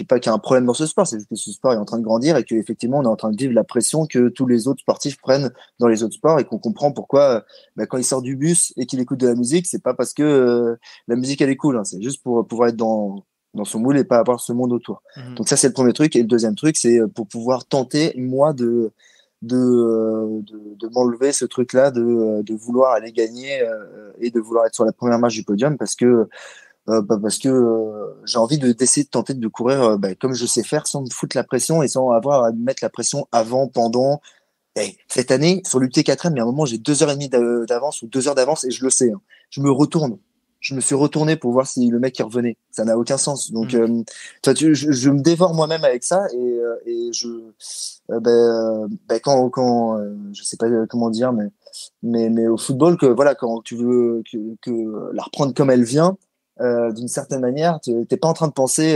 pas qu'il y a un problème dans ce sport, c'est juste que ce sport est en train de grandir et qu'effectivement on est en train de vivre la pression que tous les autres sportifs prennent dans les autres sports et qu'on comprend pourquoi quand il sort du bus et qu'il écoute de la musique, c'est pas parce que la musique elle est cool, hein, c'est juste pour pouvoir être dans son moule et pas avoir ce monde autour. Donc ça c'est le premier truc, et le deuxième truc c'est pour pouvoir tenter moi de m'enlever ce truc-là de vouloir aller gagner et de vouloir être sur la première marche du podium parce que j'ai envie d'essayer de tenter de courir comme je sais faire sans me foutre la pression et sans avoir à me mettre la pression avant, pendant. Cette année, sur l'UT4M, il y a un moment, j'ai 2h30 d'avance ou 2 heures d'avance et je le sais. Hein. Je me suis retourné pour voir si le mec il revenait. Ça n'a aucun sens. Donc, je me dévore moi-même avec ça et quand je sais pas comment dire, mais au football, que voilà, quand tu veux que la reprendre comme elle vient, d'une certaine manière, t'es pas en train de penser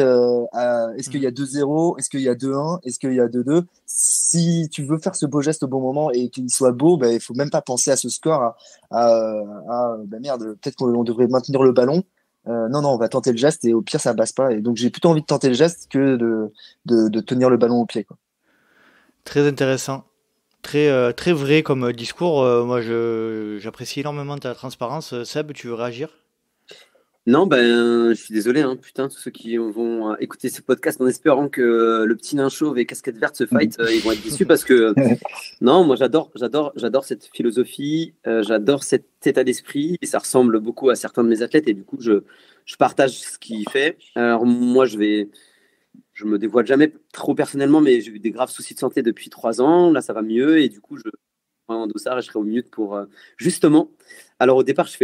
à est-ce qu'il y a 2-0, est-ce qu'il y a 2-1, est-ce qu'il y a 2-2. Si tu veux faire ce beau geste au bon moment et qu'il soit beau, il faut même pas penser à ce score, merde, peut-être qu'on devrait maintenir le ballon. Non, on va tenter le geste et au pire ça passe pas. Et donc j'ai plutôt envie de tenter le geste que de tenir le ballon au pied, quoi. Très intéressant. Très vrai comme discours. Moi, j'apprécie énormément ta transparence. Seb, tu veux réagir? Non, je suis désolé, hein, putain, tous ceux qui vont écouter ce podcast en espérant que le petit nain chauve et casquette verte se fight, ils vont être déçus parce que non, moi j'adore cette philosophie, j'adore cet état d'esprit et ça ressemble beaucoup à certains de mes athlètes et du coup je partage ce qu'il fait. Alors moi je me dévoile jamais trop personnellement, mais j'ai eu des graves soucis de santé depuis 3 ans, là ça va mieux et du coup je en dossard et je serai au mieux pour justement. Alors au départ, je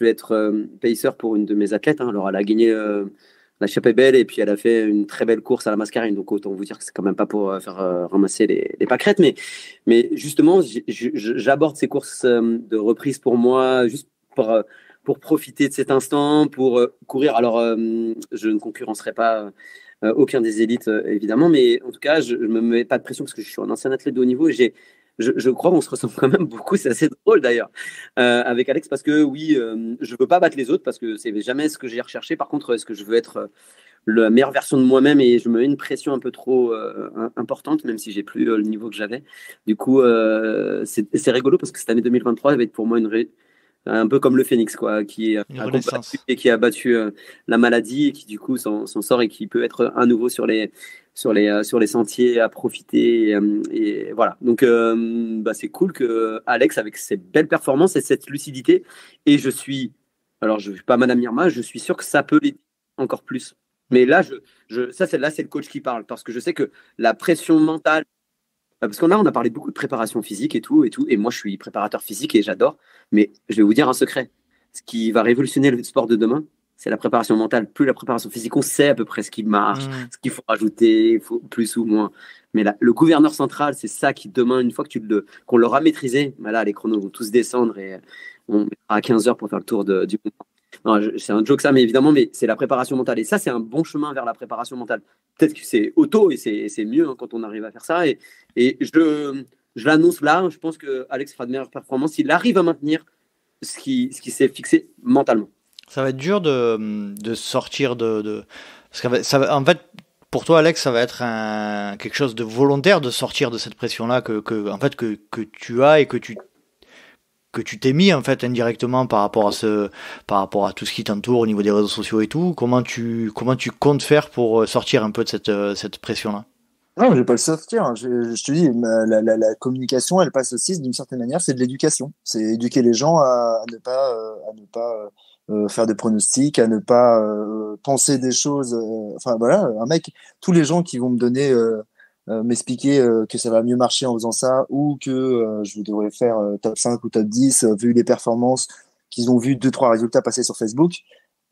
vais être pacer pour une de mes athlètes. Hein. Alors elle a gagné la Chape Belle et puis elle a fait une très belle course à la Mascarine. Donc autant vous dire que c'est quand même pas pour faire ramasser les pâquerettes, mais justement, j'aborde ces courses de reprise pour moi, juste pour profiter de cet instant, pour courir. Alors je ne concurrencerai pas aucun des élites évidemment, mais en tout cas, je me mets pas de pression parce que je suis un ancien athlète de haut niveau et je crois qu'on se ressemble quand même beaucoup, c'est assez drôle d'ailleurs, avec Alex, parce que oui, je veux pas battre les autres, parce que c'est jamais ce que j'ai recherché. Par contre, est-ce que je veux être la meilleure version de moi-même et je me mets une pression un peu trop importante, même si j'ai plus le niveau que j'avais. Du coup, c'est rigolo parce que cette année 2023 va être pour moi un peu comme le Phénix, quoi, qui a battu la maladie et qui du coup s'en sort et qui peut être à nouveau sur les sentiers à profiter et voilà. Donc c'est cool que Alex, avec ses belles performances et cette lucidité, et je suis pas Madame Irma, je suis sûr que ça peut l'aider encore plus. Mais là c'est le coach qui parle, parce que je sais que la pression mentale, parce qu'on a parlé beaucoup de préparation physique et tout, et moi je suis préparateur physique et j'adore, mais je vais vous dire un secret. Ce qui va révolutionner le sport de demain, c'est la préparation mentale. Plus la préparation physique, on sait à peu près ce qui marche, ce qu'il faut rajouter, plus ou moins. Mais là, le gouverneur central, c'est ça qui demain, une fois qu'on l'aura maîtrisé, les chronos vont tous descendre et on mettra à 15 heures pour faire le tour du monde. Non, c'est un joke ça, mais évidemment, c'est la préparation mentale. Et ça, c'est un bon chemin vers la préparation mentale. Peut-être que c'est auto et c'est mieux quand on arrive à faire ça. Et je l'annonce là, je pense que Alex fera de meilleures performances s'il arrive à maintenir ce qui s'est fixé mentalement. Ça va être dur de sortir parce que en fait, pour toi, Alex, ça va être quelque chose de volontaire de sortir de cette pression-là que tu as et que tu t'es mis en fait indirectement par rapport à tout ce qui t'entoure au niveau des réseaux sociaux et tout. Comment tu comptes faire pour sortir un peu de cette pression-là? Non, je vais pas le sortir. Je te dis, la communication, elle passe aussi d'une certaine manière, c'est de l'éducation. C'est éduquer les gens à ne pas faire des pronostics, à ne pas penser des choses. Enfin voilà, un mec, tous les gens qui vont me donner, m'expliquer que ça va mieux marcher en faisant ça, ou que je devrais faire top 5 ou top 10, vu les performances qu'ils ont vu deux, trois résultats passer sur Facebook.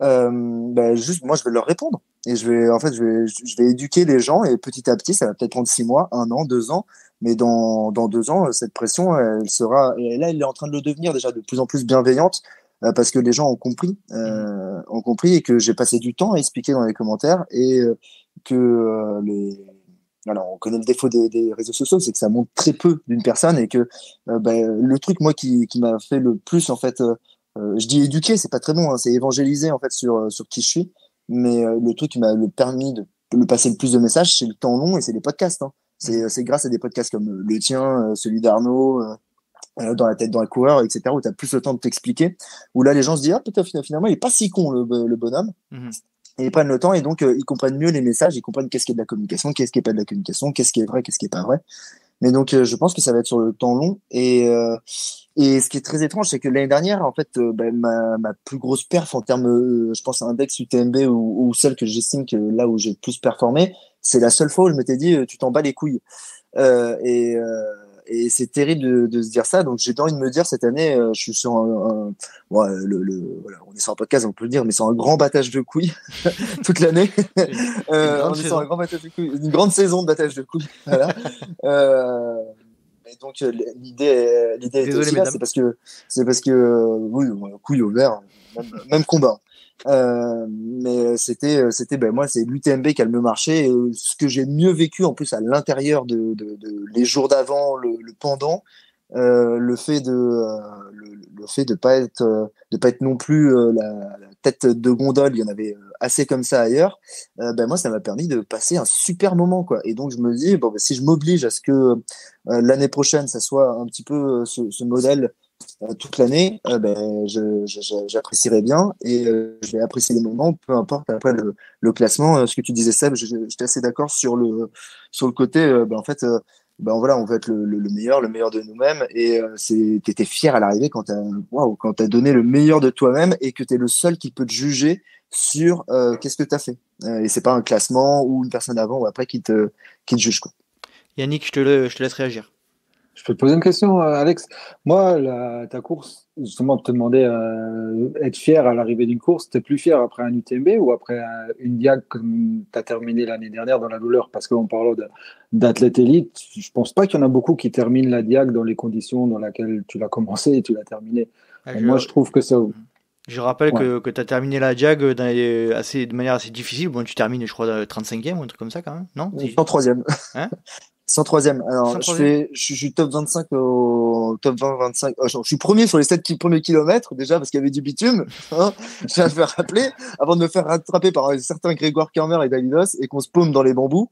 Juste, moi, je vais leur répondre. Et je vais éduquer les gens et petit à petit, ça va peut-être prendre 6 mois, 1 an, 2 ans. Mais dans 2 ans, cette pression, elle sera, et là, elle est en train de le devenir déjà de plus en plus bienveillante parce que les gens ont compris et que j'ai passé du temps à expliquer dans les commentaires et que voilà, on connaît le défaut des réseaux sociaux, c'est que ça montre très peu d'une personne et que le truc, moi, qui m'a fait le plus, en fait, je dis éduquer, c'est pas très bon, hein, c'est évangéliser en fait sur qui je suis. Mais le truc qui m'a le permis de le passer le plus de messages, c'est le temps long et c'est les podcasts. Hein. C'est grâce à des podcasts comme le tien, celui d'Arnaud, dans la tête d'un coureur, etc., où tu as plus le temps de t'expliquer. Où là, les gens se disent, ah, peut-être finalement, il est pas si con le bonhomme. Et ils prennent le temps et donc ils comprennent mieux les messages, ils comprennent qu'est-ce qui est de la communication, qu'est-ce qui est pas de la communication, qu'est-ce qui est vrai, qu'est-ce qui est pas vrai. Mais donc, je pense que ça va être sur le temps long. Et ce qui est très étrange, c'est que l'année dernière, en fait, ma plus grosse perf en termes, je pense, à index UTMB ou celle que j'estime que là où j'ai le plus performé, c'est la seule fois où je m'étais dit, tu t'en bats les couilles. Euh, et, euh, et c'est terrible de se dire ça. Donc, j'ai envie de me dire, cette année, je suis sur ouais, voilà, on est sur un podcast, on peut le dire, mais c'est un grand battage de couilles toute l'année. On est sur un grand battage de couilles, une grande saison de battage de couilles. Voilà. Et donc l'idée était aussi là, c'est parce que oui, couille au vert, même combat. Mais c'était moi c'est l'UTMB qui a le mieux marché. Et ce que j'ai mieux vécu en plus à l'intérieur de les jours d'avant, le pendant, le fait de pas être non plus la tête de gondole. Il y en avait assez comme ça ailleurs. Moi ça m'a permis de passer un super moment quoi. Et donc je me dis bon si je m'oblige à ce que l'année prochaine ça soit un petit peu ce modèle toute l'année, j'apprécierais bien et je vais apprécier les moments, peu importe après le classement. Ce que tu disais, Seb, j'étais assez d'accord sur le côté. En fait, voilà, on veut être le meilleur de nous-mêmes et t'étais fier à l'arrivée quand t'as donné le meilleur de toi-même et que t'es le seul qui peut te juger sur qu'est-ce que t'as fait. Et c'est pas un classement ou une personne avant ou après qui te juge quoi. Yannick, je te laisse réagir. Je peux te poser une question, Alex. Moi, ta course, justement, te demander être fier à l'arrivée d'une course, t'es plus fier après un UTMB ou après une diag comme tu as terminé l'année dernière dans la douleur? Parce qu'on parle d'athlète élite, je pense pas qu'il y en a beaucoup qui terminent la diag dans les conditions dans lesquelles tu l'as commencé et tu l'as terminé. Moi, je trouve que ça. Je rappelle que tu as terminé la diag de manière assez difficile. Bon, tu termines, je crois, 35e ou un truc comme ça quand même, non? 103e. Hein? 103e. Alors, je suis top 25 au top 20-25. Je suis premier sur les 7 premiers kilomètres, déjà, parce qu'il y avait du bitume. Hein, je viens de faire rappeler, avant de me faire rattraper par un certain Grégoire Kermer et Davidos, et qu'on se paume dans les bambous.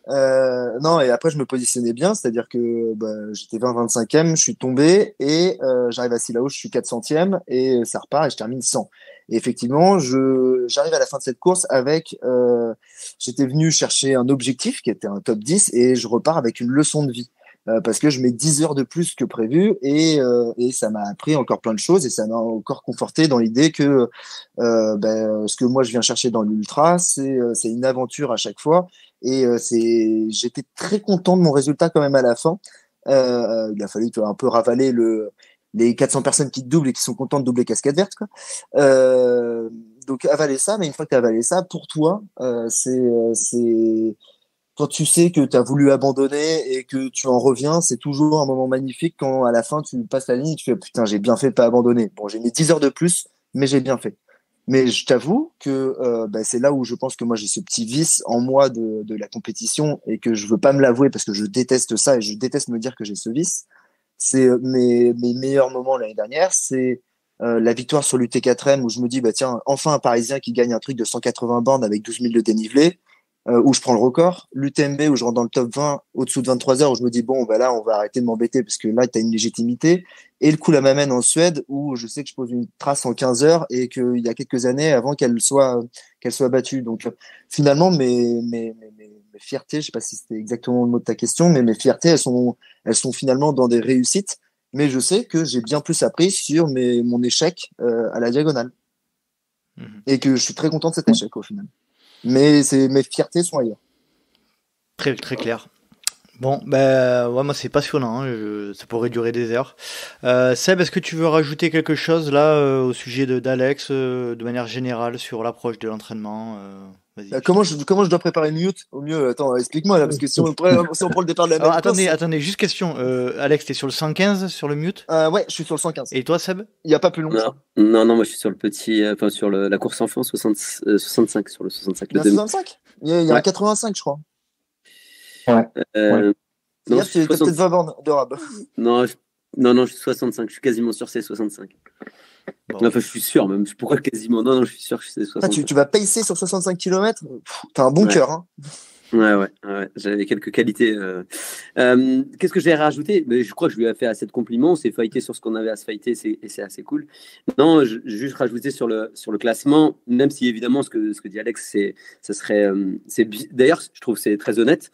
Non, et après, je me positionnais bien, c'est-à-dire que j'étais 20-25e, je suis tombé, et j'arrive à Silao, je suis 400e, et ça repart, et je termine 100. Et effectivement, j'arrive à la fin de cette course avec, j'étais venu chercher un objectif qui était un top 10 et je repars avec une leçon de vie. Parce que je mets 10 heures de plus que prévu et ça m'a appris encore plein de choses et ça m'a encore conforté dans l'idée que ce que moi je viens chercher dans l'ultra, c'est une aventure à chaque fois et j'étais très content de mon résultat quand même à la fin. Il a fallu un peu ravaler les 400 personnes qui te doublent et qui sont contentes de doubler casquette verte, quoi. Donc avaler ça, mais une fois que tu as avalé ça, pour toi, c'est quand tu sais que tu as voulu abandonner et que tu en reviens, c'est toujours un moment magnifique quand à la fin tu passes la ligne et tu fais putain, j'ai bien fait de pas abandonner. Bon, j'ai mis 10 heures de plus, mais j'ai bien fait. Mais je t'avoue que c'est là où je pense que moi j'ai ce petit vice en moi de la compétition et que je veux pas me l'avouer parce que je déteste ça et je déteste me dire que j'ai ce vice. C'est mes meilleurs moments l'année dernière, c'est la victoire sur l'UT4M où je me dis tiens, enfin un Parisien qui gagne un truc de 180 bornes avec 12 000 de dénivelé. où je prends le record, l'UTMB où je rentre dans le top 20 au-dessous de 23 heures, où je me dis bon bah là on va arrêter de m'embêter parce que là tu as une légitimité, et le coup la m'amène en Suède où je sais que je pose une trace en 15 heures et qu'il y a quelques années avant qu'elle soit battue. Donc finalement mes fiertés, je sais pas si c'était exactement le mot de ta question, mais mes fiertés elles sont finalement dans des réussites, mais je sais que j'ai bien plus appris sur mon échec à la diagonale. Et que je suis très content de cet échec au final. Mais mes fiertés sont ailleurs. Très, très clair. Bon, ben, ouais, moi c'est passionnant, hein, ça pourrait durer des heures. Seb, est-ce que tu veux rajouter quelque chose là au sujet d'Alex, de manière générale sur l'approche de l'entraînement vas-y. Comment je dois préparer une mute au mieux? Attends, explique-moi là, parce que si on prend le départ de la Alors, attendez, juste question. Alex, t'es sur le 115 sur le mute? Ouais, je suis sur le 115. Et toi, Seb? Il n'y a pas plus long. Non, moi je suis sur le petit, enfin sur la course enfant 65, sur le 65. Il y a 65? Il y a un 85, je crois. Ouais. Non, tu as peut-être 20 bornes de rab. Non, je suis 65. Je suis quasiment sûr que c'est 65. Bon. Enfin, je suis sûr même. Pourquoi quasiment? Non, je suis sûr que c'est 65. Tu vas pacer sur 65 km? T'as un bon cœur, hein. Ouais. J'avais quelques qualités. Qu'est-ce que j'ai rajouté? Je crois que je lui ai fait assez de compliments. On s'est fighté sur ce qu'on avait à se fighter, et c'est assez cool. Non, juste rajouter sur le classement, même si évidemment ce que dit Alex, d'ailleurs, je trouve que c'est très honnête.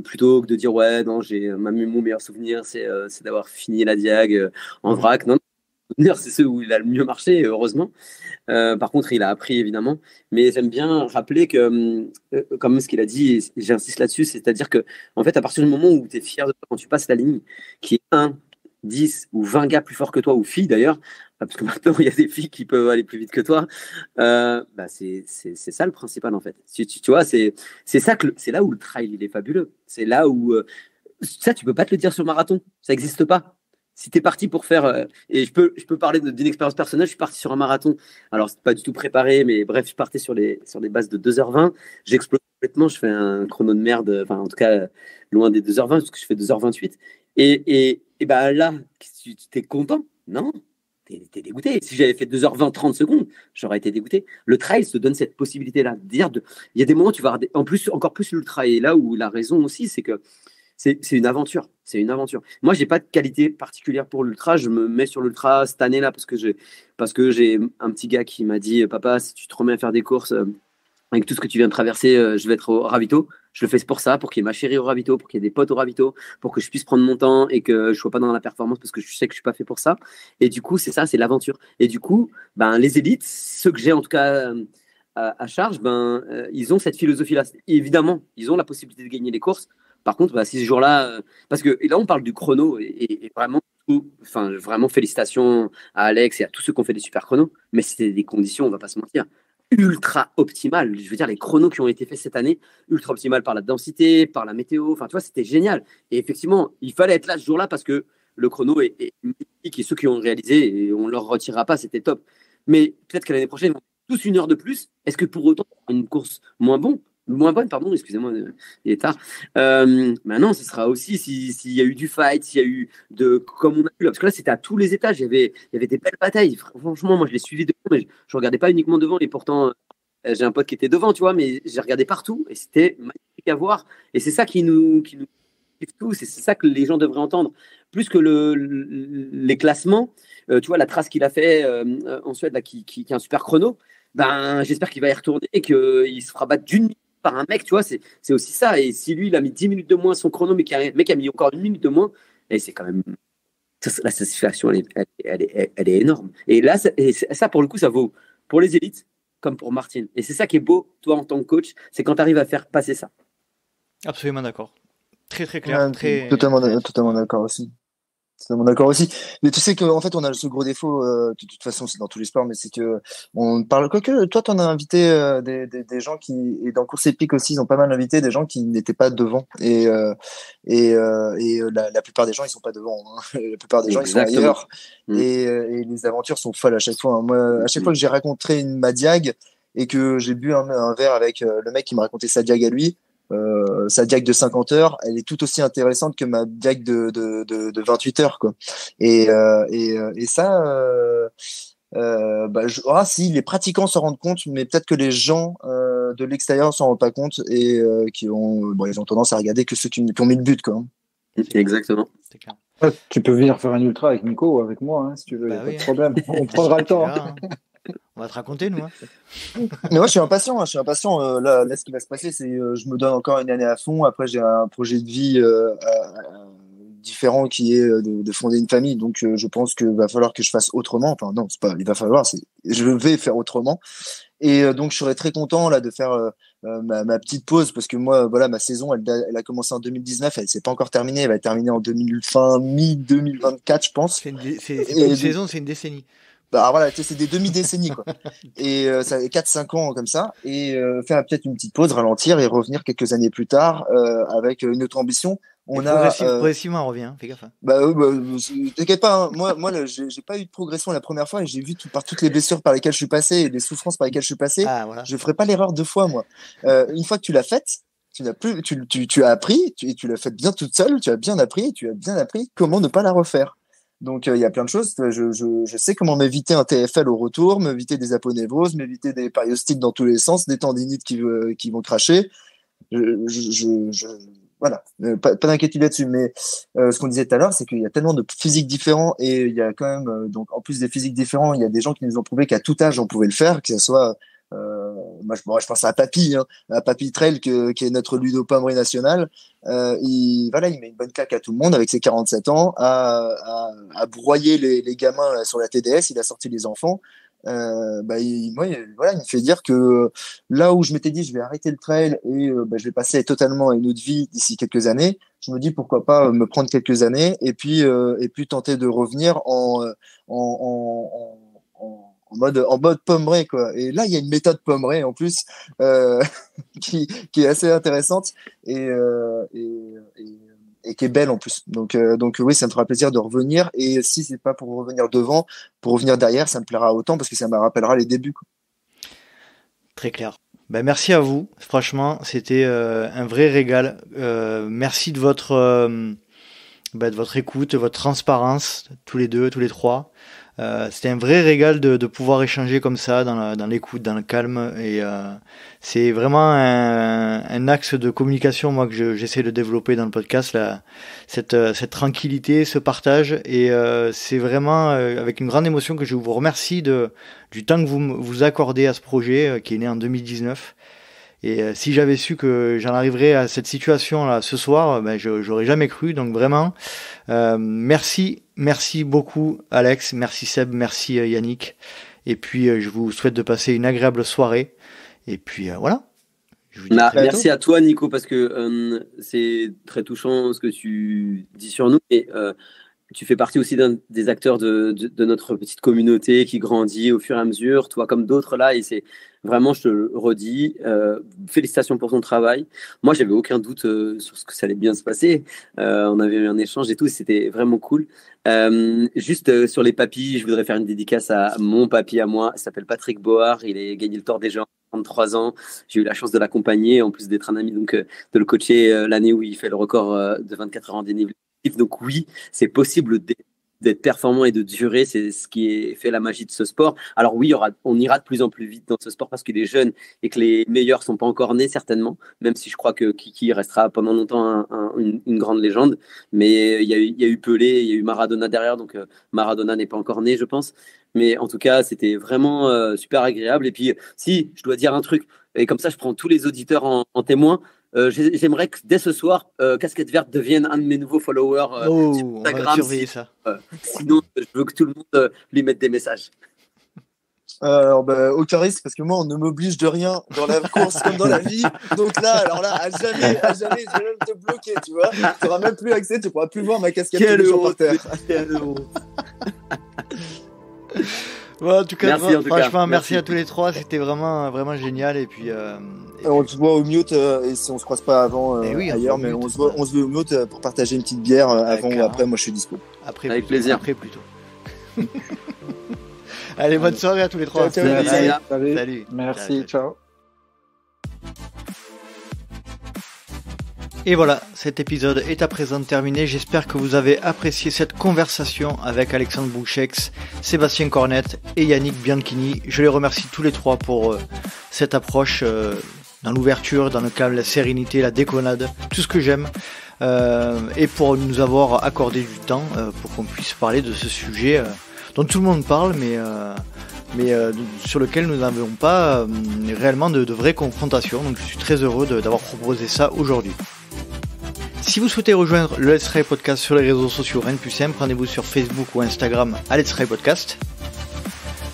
Plutôt que de dire ouais, non, mon meilleur souvenir, c'est d'avoir fini la diag en vrac. Non, c'est ceux où il a le mieux marché, heureusement. Par contre, il a appris évidemment, mais j'aime bien rappeler que, comme ce qu'il a dit, et j'insiste là-dessus, c'est-à-dire que, en fait, à partir du moment où tu es fier de toi, quand tu passes la ligne, qui est 1, 10 ou 20 gars plus forts que toi, ou filles d'ailleurs, parce que maintenant il y a des filles qui peuvent aller plus vite que toi, c'est ça le principal en fait. Tu vois, c'est là où le trail il est fabuleux. C'est là où ça, tu peux pas te le dire sur marathon, ça n'existe pas. Si tu es parti pour faire, et je peux parler d'une expérience personnelle, je suis parti sur un marathon. Alors, c'est pas du tout préparé, mais bref, je partais sur des bases de 2h20. J'explose complètement, je fais un chrono de merde, enfin, en tout cas, loin des 2h20, parce que je fais 2h28. Et bah là, tu es content? Non, t'es dégoûté. Si j'avais fait 2h20, 30 secondes, j'aurais été dégoûté. Le trail se donne cette possibilité-là. Il y a des moments où tu vas avoir en plus, encore plus l'ultra. Et là où la raison aussi, c'est que c'est une aventure. C'est une aventure. Moi, j'ai pas de qualité particulière pour l'ultra. Je me mets sur l'ultra cette année-là parce que j'ai un petit gars qui m'a dit papa, si tu te remets à faire des courses avec tout ce que tu viens de traverser, je vais être au ravito. Je le fais pour ça, pour qu'il y ait ma chérie au ravito, pour qu'il y ait des potes au ravito, pour que je puisse prendre mon temps et que je sois pas dans la performance parce que je sais que je suis pas fait pour ça. Et du coup, c'est ça, c'est l'aventure. Et du coup, les élites, ceux que j'ai en tout cas à charge, ils ont cette philosophie-là. Évidemment, ils ont la possibilité de gagner les courses. Par contre, si ce jour-là, parce que et là on parle du chrono et vraiment, vraiment félicitations à Alex et à tous ceux qui ont fait des super chronos, mais c'était des conditions, on va pas se mentir, ultra optimales. Je veux dire, les chronos qui ont été faits cette année, ultra optimales par la densité, par la météo, enfin tu vois, c'était génial. Et effectivement, il fallait être là ce jour-là parce que le chrono est magnifique et ceux qui ont réalisé, et on leur retirera pas, c'était top. Mais peut-être que l'année prochaine, ils vont tous 1 heure de plus. Est-ce que pour autant, une course moins bonne, pardon, excusez-moi, il est tard. Maintenant, ce sera aussi s'il y a eu du fight, s'il y a eu comme on a vu là, parce que là, c'était à tous les étages, il y avait des belles batailles. Franchement, moi, je les suivais devant, mais je regardais pas uniquement devant, et pourtant, j'ai un pote qui était devant, tu vois, mais j'ai regardé partout, et c'était magnifique à voir. Et c'est ça qui nous kiffe tous, et c'est ça que les gens devraient entendre, plus que les classements. Tu vois, la trace qu'il a fait en Suède, là, qui est un super chrono. J'espère qu'il va y retourner et qu'il se fera battre d'une minute par un mec, tu vois, c'est aussi ça. Et si lui, il a mis 10 minutes de moins son chrono, mais le mec a mis encore 1 minute de moins, et c'est quand même. La satisfaction, elle est énorme. Et là, ça, pour le coup, ça vaut pour les élites comme pour Martin. Et c'est ça qui est beau, toi, en tant que coach, c'est quand tu arrives à faire passer ça. Absolument d'accord. Très, très clair. Totalement d'accord aussi. Totalement d'accord aussi. Mais tu sais qu'en fait, on a ce gros défaut, de toute façon, c'est dans tous les sports, mais c'est que on parle, quoique, toi, t'en as invité des gens et dans Course Épique aussi, ils ont pas mal invité des gens qui n'étaient pas devant. Et la plupart des gens, ils sont pas devant, hein. La plupart des gens, ils sont ailleurs. Et les aventures sont folles à chaque fois, hein. Moi, à chaque fois que j'ai raconté ma diag et que j'ai bu un verre avec le mec qui m'a raconté sa diag à lui, sa diag de 50 heures, elle est tout aussi intéressante que ma diag de 28 heures, quoi. Et ça, Si les pratiquants s'en rendent compte, mais peut-être que les gens de l'extérieur s'en rendent pas compte et ils ont tendance à regarder que ceux qui ont mis le but, quoi. Exactement. C'est clair. Tu peux venir faire un ultra avec Nico ou avec moi, hein, si tu veux, pas de problème. On prendra le temps. On va te raconter, nous. Mais moi, je suis impatient. Là, ce qui va se passer, c'est je me donne encore une année à fond. Après, j'ai un projet de vie différent qui est de fonder une famille. Donc, je pense qu'il va falloir que je fasse autremement. Enfin, non, c'est pas. Il va falloir. Je vais faire autrement. Et donc, je serais très content là de faire ma petite pause parce que moi, voilà, ma saison, elle a commencé en 2019. Elle s'est pas encore terminée. Elle va terminer en mi-2024, je pense. C'est pas une saison, c'est une décennie. Bah voilà, c'est des demi-décennies, quoi. Et ça fait 4-5 ans comme ça. Et faire peut-être une petite pause, ralentir et revenir quelques années plus tard avec une autre ambition. Progressivement, on revient, fais gaffe. T'inquiète pas, hein. Moi j'ai pas eu de progression la première fois et j'ai vu par toutes les blessures par lesquelles je suis passé et les souffrances par lesquelles je suis passé. Voilà. Je ferai pas l'erreur 2 fois, moi. Une fois que tu l'as faite, tu as appris, tu l'as faite bien toute seule, tu as bien appris comment ne pas la refaire. Donc, il y a plein de choses. Je sais comment m'éviter un TFL au retour, m'éviter des aponévroses, m'éviter des périostites dans tous les sens, des tendinites qui vont cracher. Voilà, pas d'inquiétude là-dessus. Mais ce qu'on disait tout à l'heure, c'est qu'il y a tellement de physiques différents et il y a quand même, donc en plus des physiques différents, il y a des gens qui nous ont prouvé qu'à tout âge, on pouvait le faire, que ce soit... moi, je pense à Papy, à Papy Trail, qui est notre Ludo Pommery national. Il met une bonne claque à tout le monde avec ses 47 ans, à broyer les gamins sur la TDS. Il a sorti les enfants. Il me fait dire que là où je m'étais dit je vais arrêter le trail et je vais passer totalement à une autre vie d'ici quelques années, je me dis pourquoi pas me prendre quelques années et puis tenter de revenir en mode Pommery, quoi. Et là il y a une méthode Pommery en plus qui est assez intéressante et qui est belle en plus. Donc oui, ça me fera plaisir de revenir. Et si c'est pas pour revenir devant, pour revenir derrière, ça me plaira autant parce que ça me rappellera les débuts, quoi. Très clair. Merci à vous. Franchement, c'était un vrai régal. Merci de votre écoute, votre transparence, tous les deux, tous les trois. C'était un vrai régal de pouvoir échanger comme ça dans l'écoute, dans le calme et c'est vraiment un axe de communication moi que j'essaie de développer dans le podcast là, cette tranquillité, ce partage et c'est vraiment avec une grande émotion que je vous remercie du temps que vous accordez à ce projet qui est né en 2019. Et si j'avais su que j'en arriverais à cette situation là ce soir, j'aurais jamais cru. Donc vraiment, merci beaucoup Alex, merci Seb, merci Yannick. Et puis je vous souhaite de passer une agréable soirée. Et puis voilà. Merci à toi Nico parce que c'est très touchant ce que tu dis sur nous. Et tu fais partie aussi d'un des acteurs de notre petite communauté qui grandit au fur et à mesure, toi comme d'autres là, et c'est vraiment, je te le redis, félicitations pour ton travail. Moi, j'avais aucun doute sur ce que ça allait bien se passer. On avait eu un échange et tout, c'était vraiment cool. Juste sur les papis, je voudrais faire une dédicace à mon papy à moi. Il s'appelle Patrick Board, il a gagné le Tour des Géants à 33 ans. J'ai eu la chance de l'accompagner, en plus d'être un ami, donc de le coacher l'année où il fait le record de 24 heures en dénivelé. Donc oui, c'est possible d'être performant et de durer, c'est ce qui fait la magie de ce sport. Alors oui, on ira de plus en plus vite dans ce sport parce qu'il est jeune et que les meilleurs sont pas encore nés certainement, même si je crois que Kiki restera pendant longtemps une grande légende. Mais il y a eu Pelé, il y a eu Maradona derrière, donc Maradona n'est pas encore né, je pense. Mais en tout cas, c'était vraiment super agréable. Et puis, si je dois dire un truc, et comme ça, je prends tous les auditeurs en témoin. J'aimerais que dès ce soir, Casquette Verte devienne un de mes nouveaux followers sur Instagram. On va surveiller ça. Sinon, je veux que tout le monde lui mette des messages. Alors, aucun risque, parce que moi, on ne m'oblige de rien dans la course comme dans la vie. Donc là, à jamais, je vais même te bloquer, tu vois. Tu n'auras même plus accès, tu ne pourras plus voir ma casquette par terre. Bon, en tout cas, franchement, merci à tous les trois. C'était vraiment génial. Et puis, on se voit au mute et si on se croise pas avant ailleurs, mais on se voit au mute pour partager une petite bière avant ou après. Moi, je suis dispo. Avec plaisir. Après plutôt. Allez, bonne soirée à tous les trois. Salut. Merci. Ciao. Et voilà, cet épisode est à présent terminé. J'espère que vous avez apprécié cette conversation avec Alexandre Bouchex, Sébastien Cornette et Yannick Bianchini. Je les remercie tous les trois pour cette approche dans l'ouverture, dans le calme, la sérénité, la déconnade, tout ce que j'aime. Et pour nous avoir accordé du temps pour qu'on puisse parler de ce sujet dont tout le monde parle, mais sur lequel nous n'avons pas réellement de vraies confrontations. Donc je suis très heureux d'avoir proposé ça aujourd'hui. Si vous souhaitez rejoindre le Let's Try Podcast sur les réseaux sociaux, rien de plus simple, rendez-vous sur Facebook ou Instagram à Let's Try Podcast.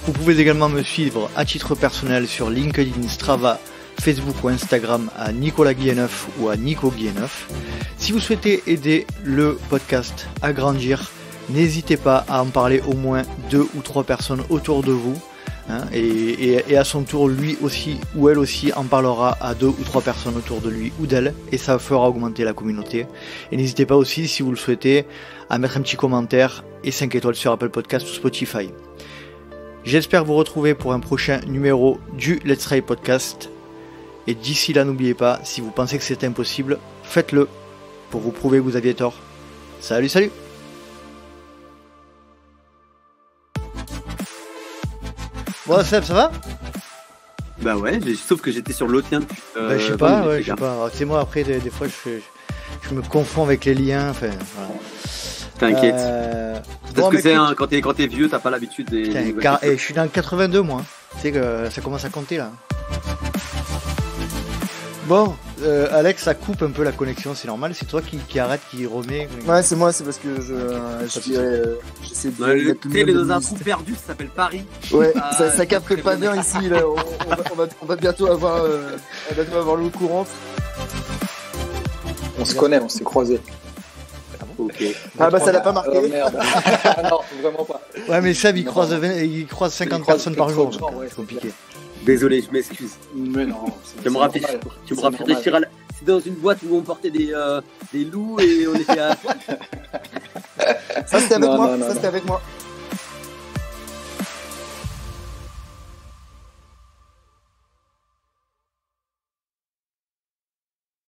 Vous pouvez également me suivre à titre personnel sur LinkedIn, Strava, Facebook ou Instagram à Nicolas Guilleneuf ou à Nico Guilleneuf. Si vous souhaitez aider le podcast à grandir, n'hésitez pas à en parler au moins 2 ou 3 personnes autour de vous. Et à son tour, lui aussi ou elle aussi en parlera à 2 ou 3 personnes autour de lui ou d'elle, et ça fera augmenter la communauté. Et n'hésitez pas aussi, si vous le souhaitez, à mettre un petit commentaire et 5 étoiles sur Apple Podcast ou Spotify. J'espère vous retrouver pour un prochain numéro du Let's Try Podcast. Et d'ici là, n'oubliez pas, si vous pensez que c'est impossible, faites-le pour vous prouver que vous aviez tort. Salut, salut! Bon, Seb, ça va? Bah ouais, sauf que j'étais sur l'autre lien depuis. Je sais pas, ouais, je sais pas. C'est moi, après, des fois, je me confonds avec les liens. Enfin, voilà. T'inquiète. Parce que c'est quand t'es vieux, t'as pas l'habitude des. Putain, je suis dans le 82, moi. Tu sais que ça commence à compter là. Bon, Alex, ça coupe un peu la connexion, c'est normal. C'est toi qui arrête, qui remet. Ouais, c'est moi, c'est parce que j'essaie de mettre tout le monde dans un trou perdu, ça s'appelle Paris. Ouais, ça capte pas bien ici. Là. On va bientôt avoir l'eau courante. On se connaît, on s'est croisés. Okay. Ah bah ça l'a pas marqué. Merde. Non, vraiment pas. Ouais, mais Seb, il croise 50 personnes par jour. C'est compliqué. Désolé, je m'excuse. Mais non. Tu me rappelles réfléchir à c'est dans une boîte où on portait des loups et on était à. Ça c'était avec moi.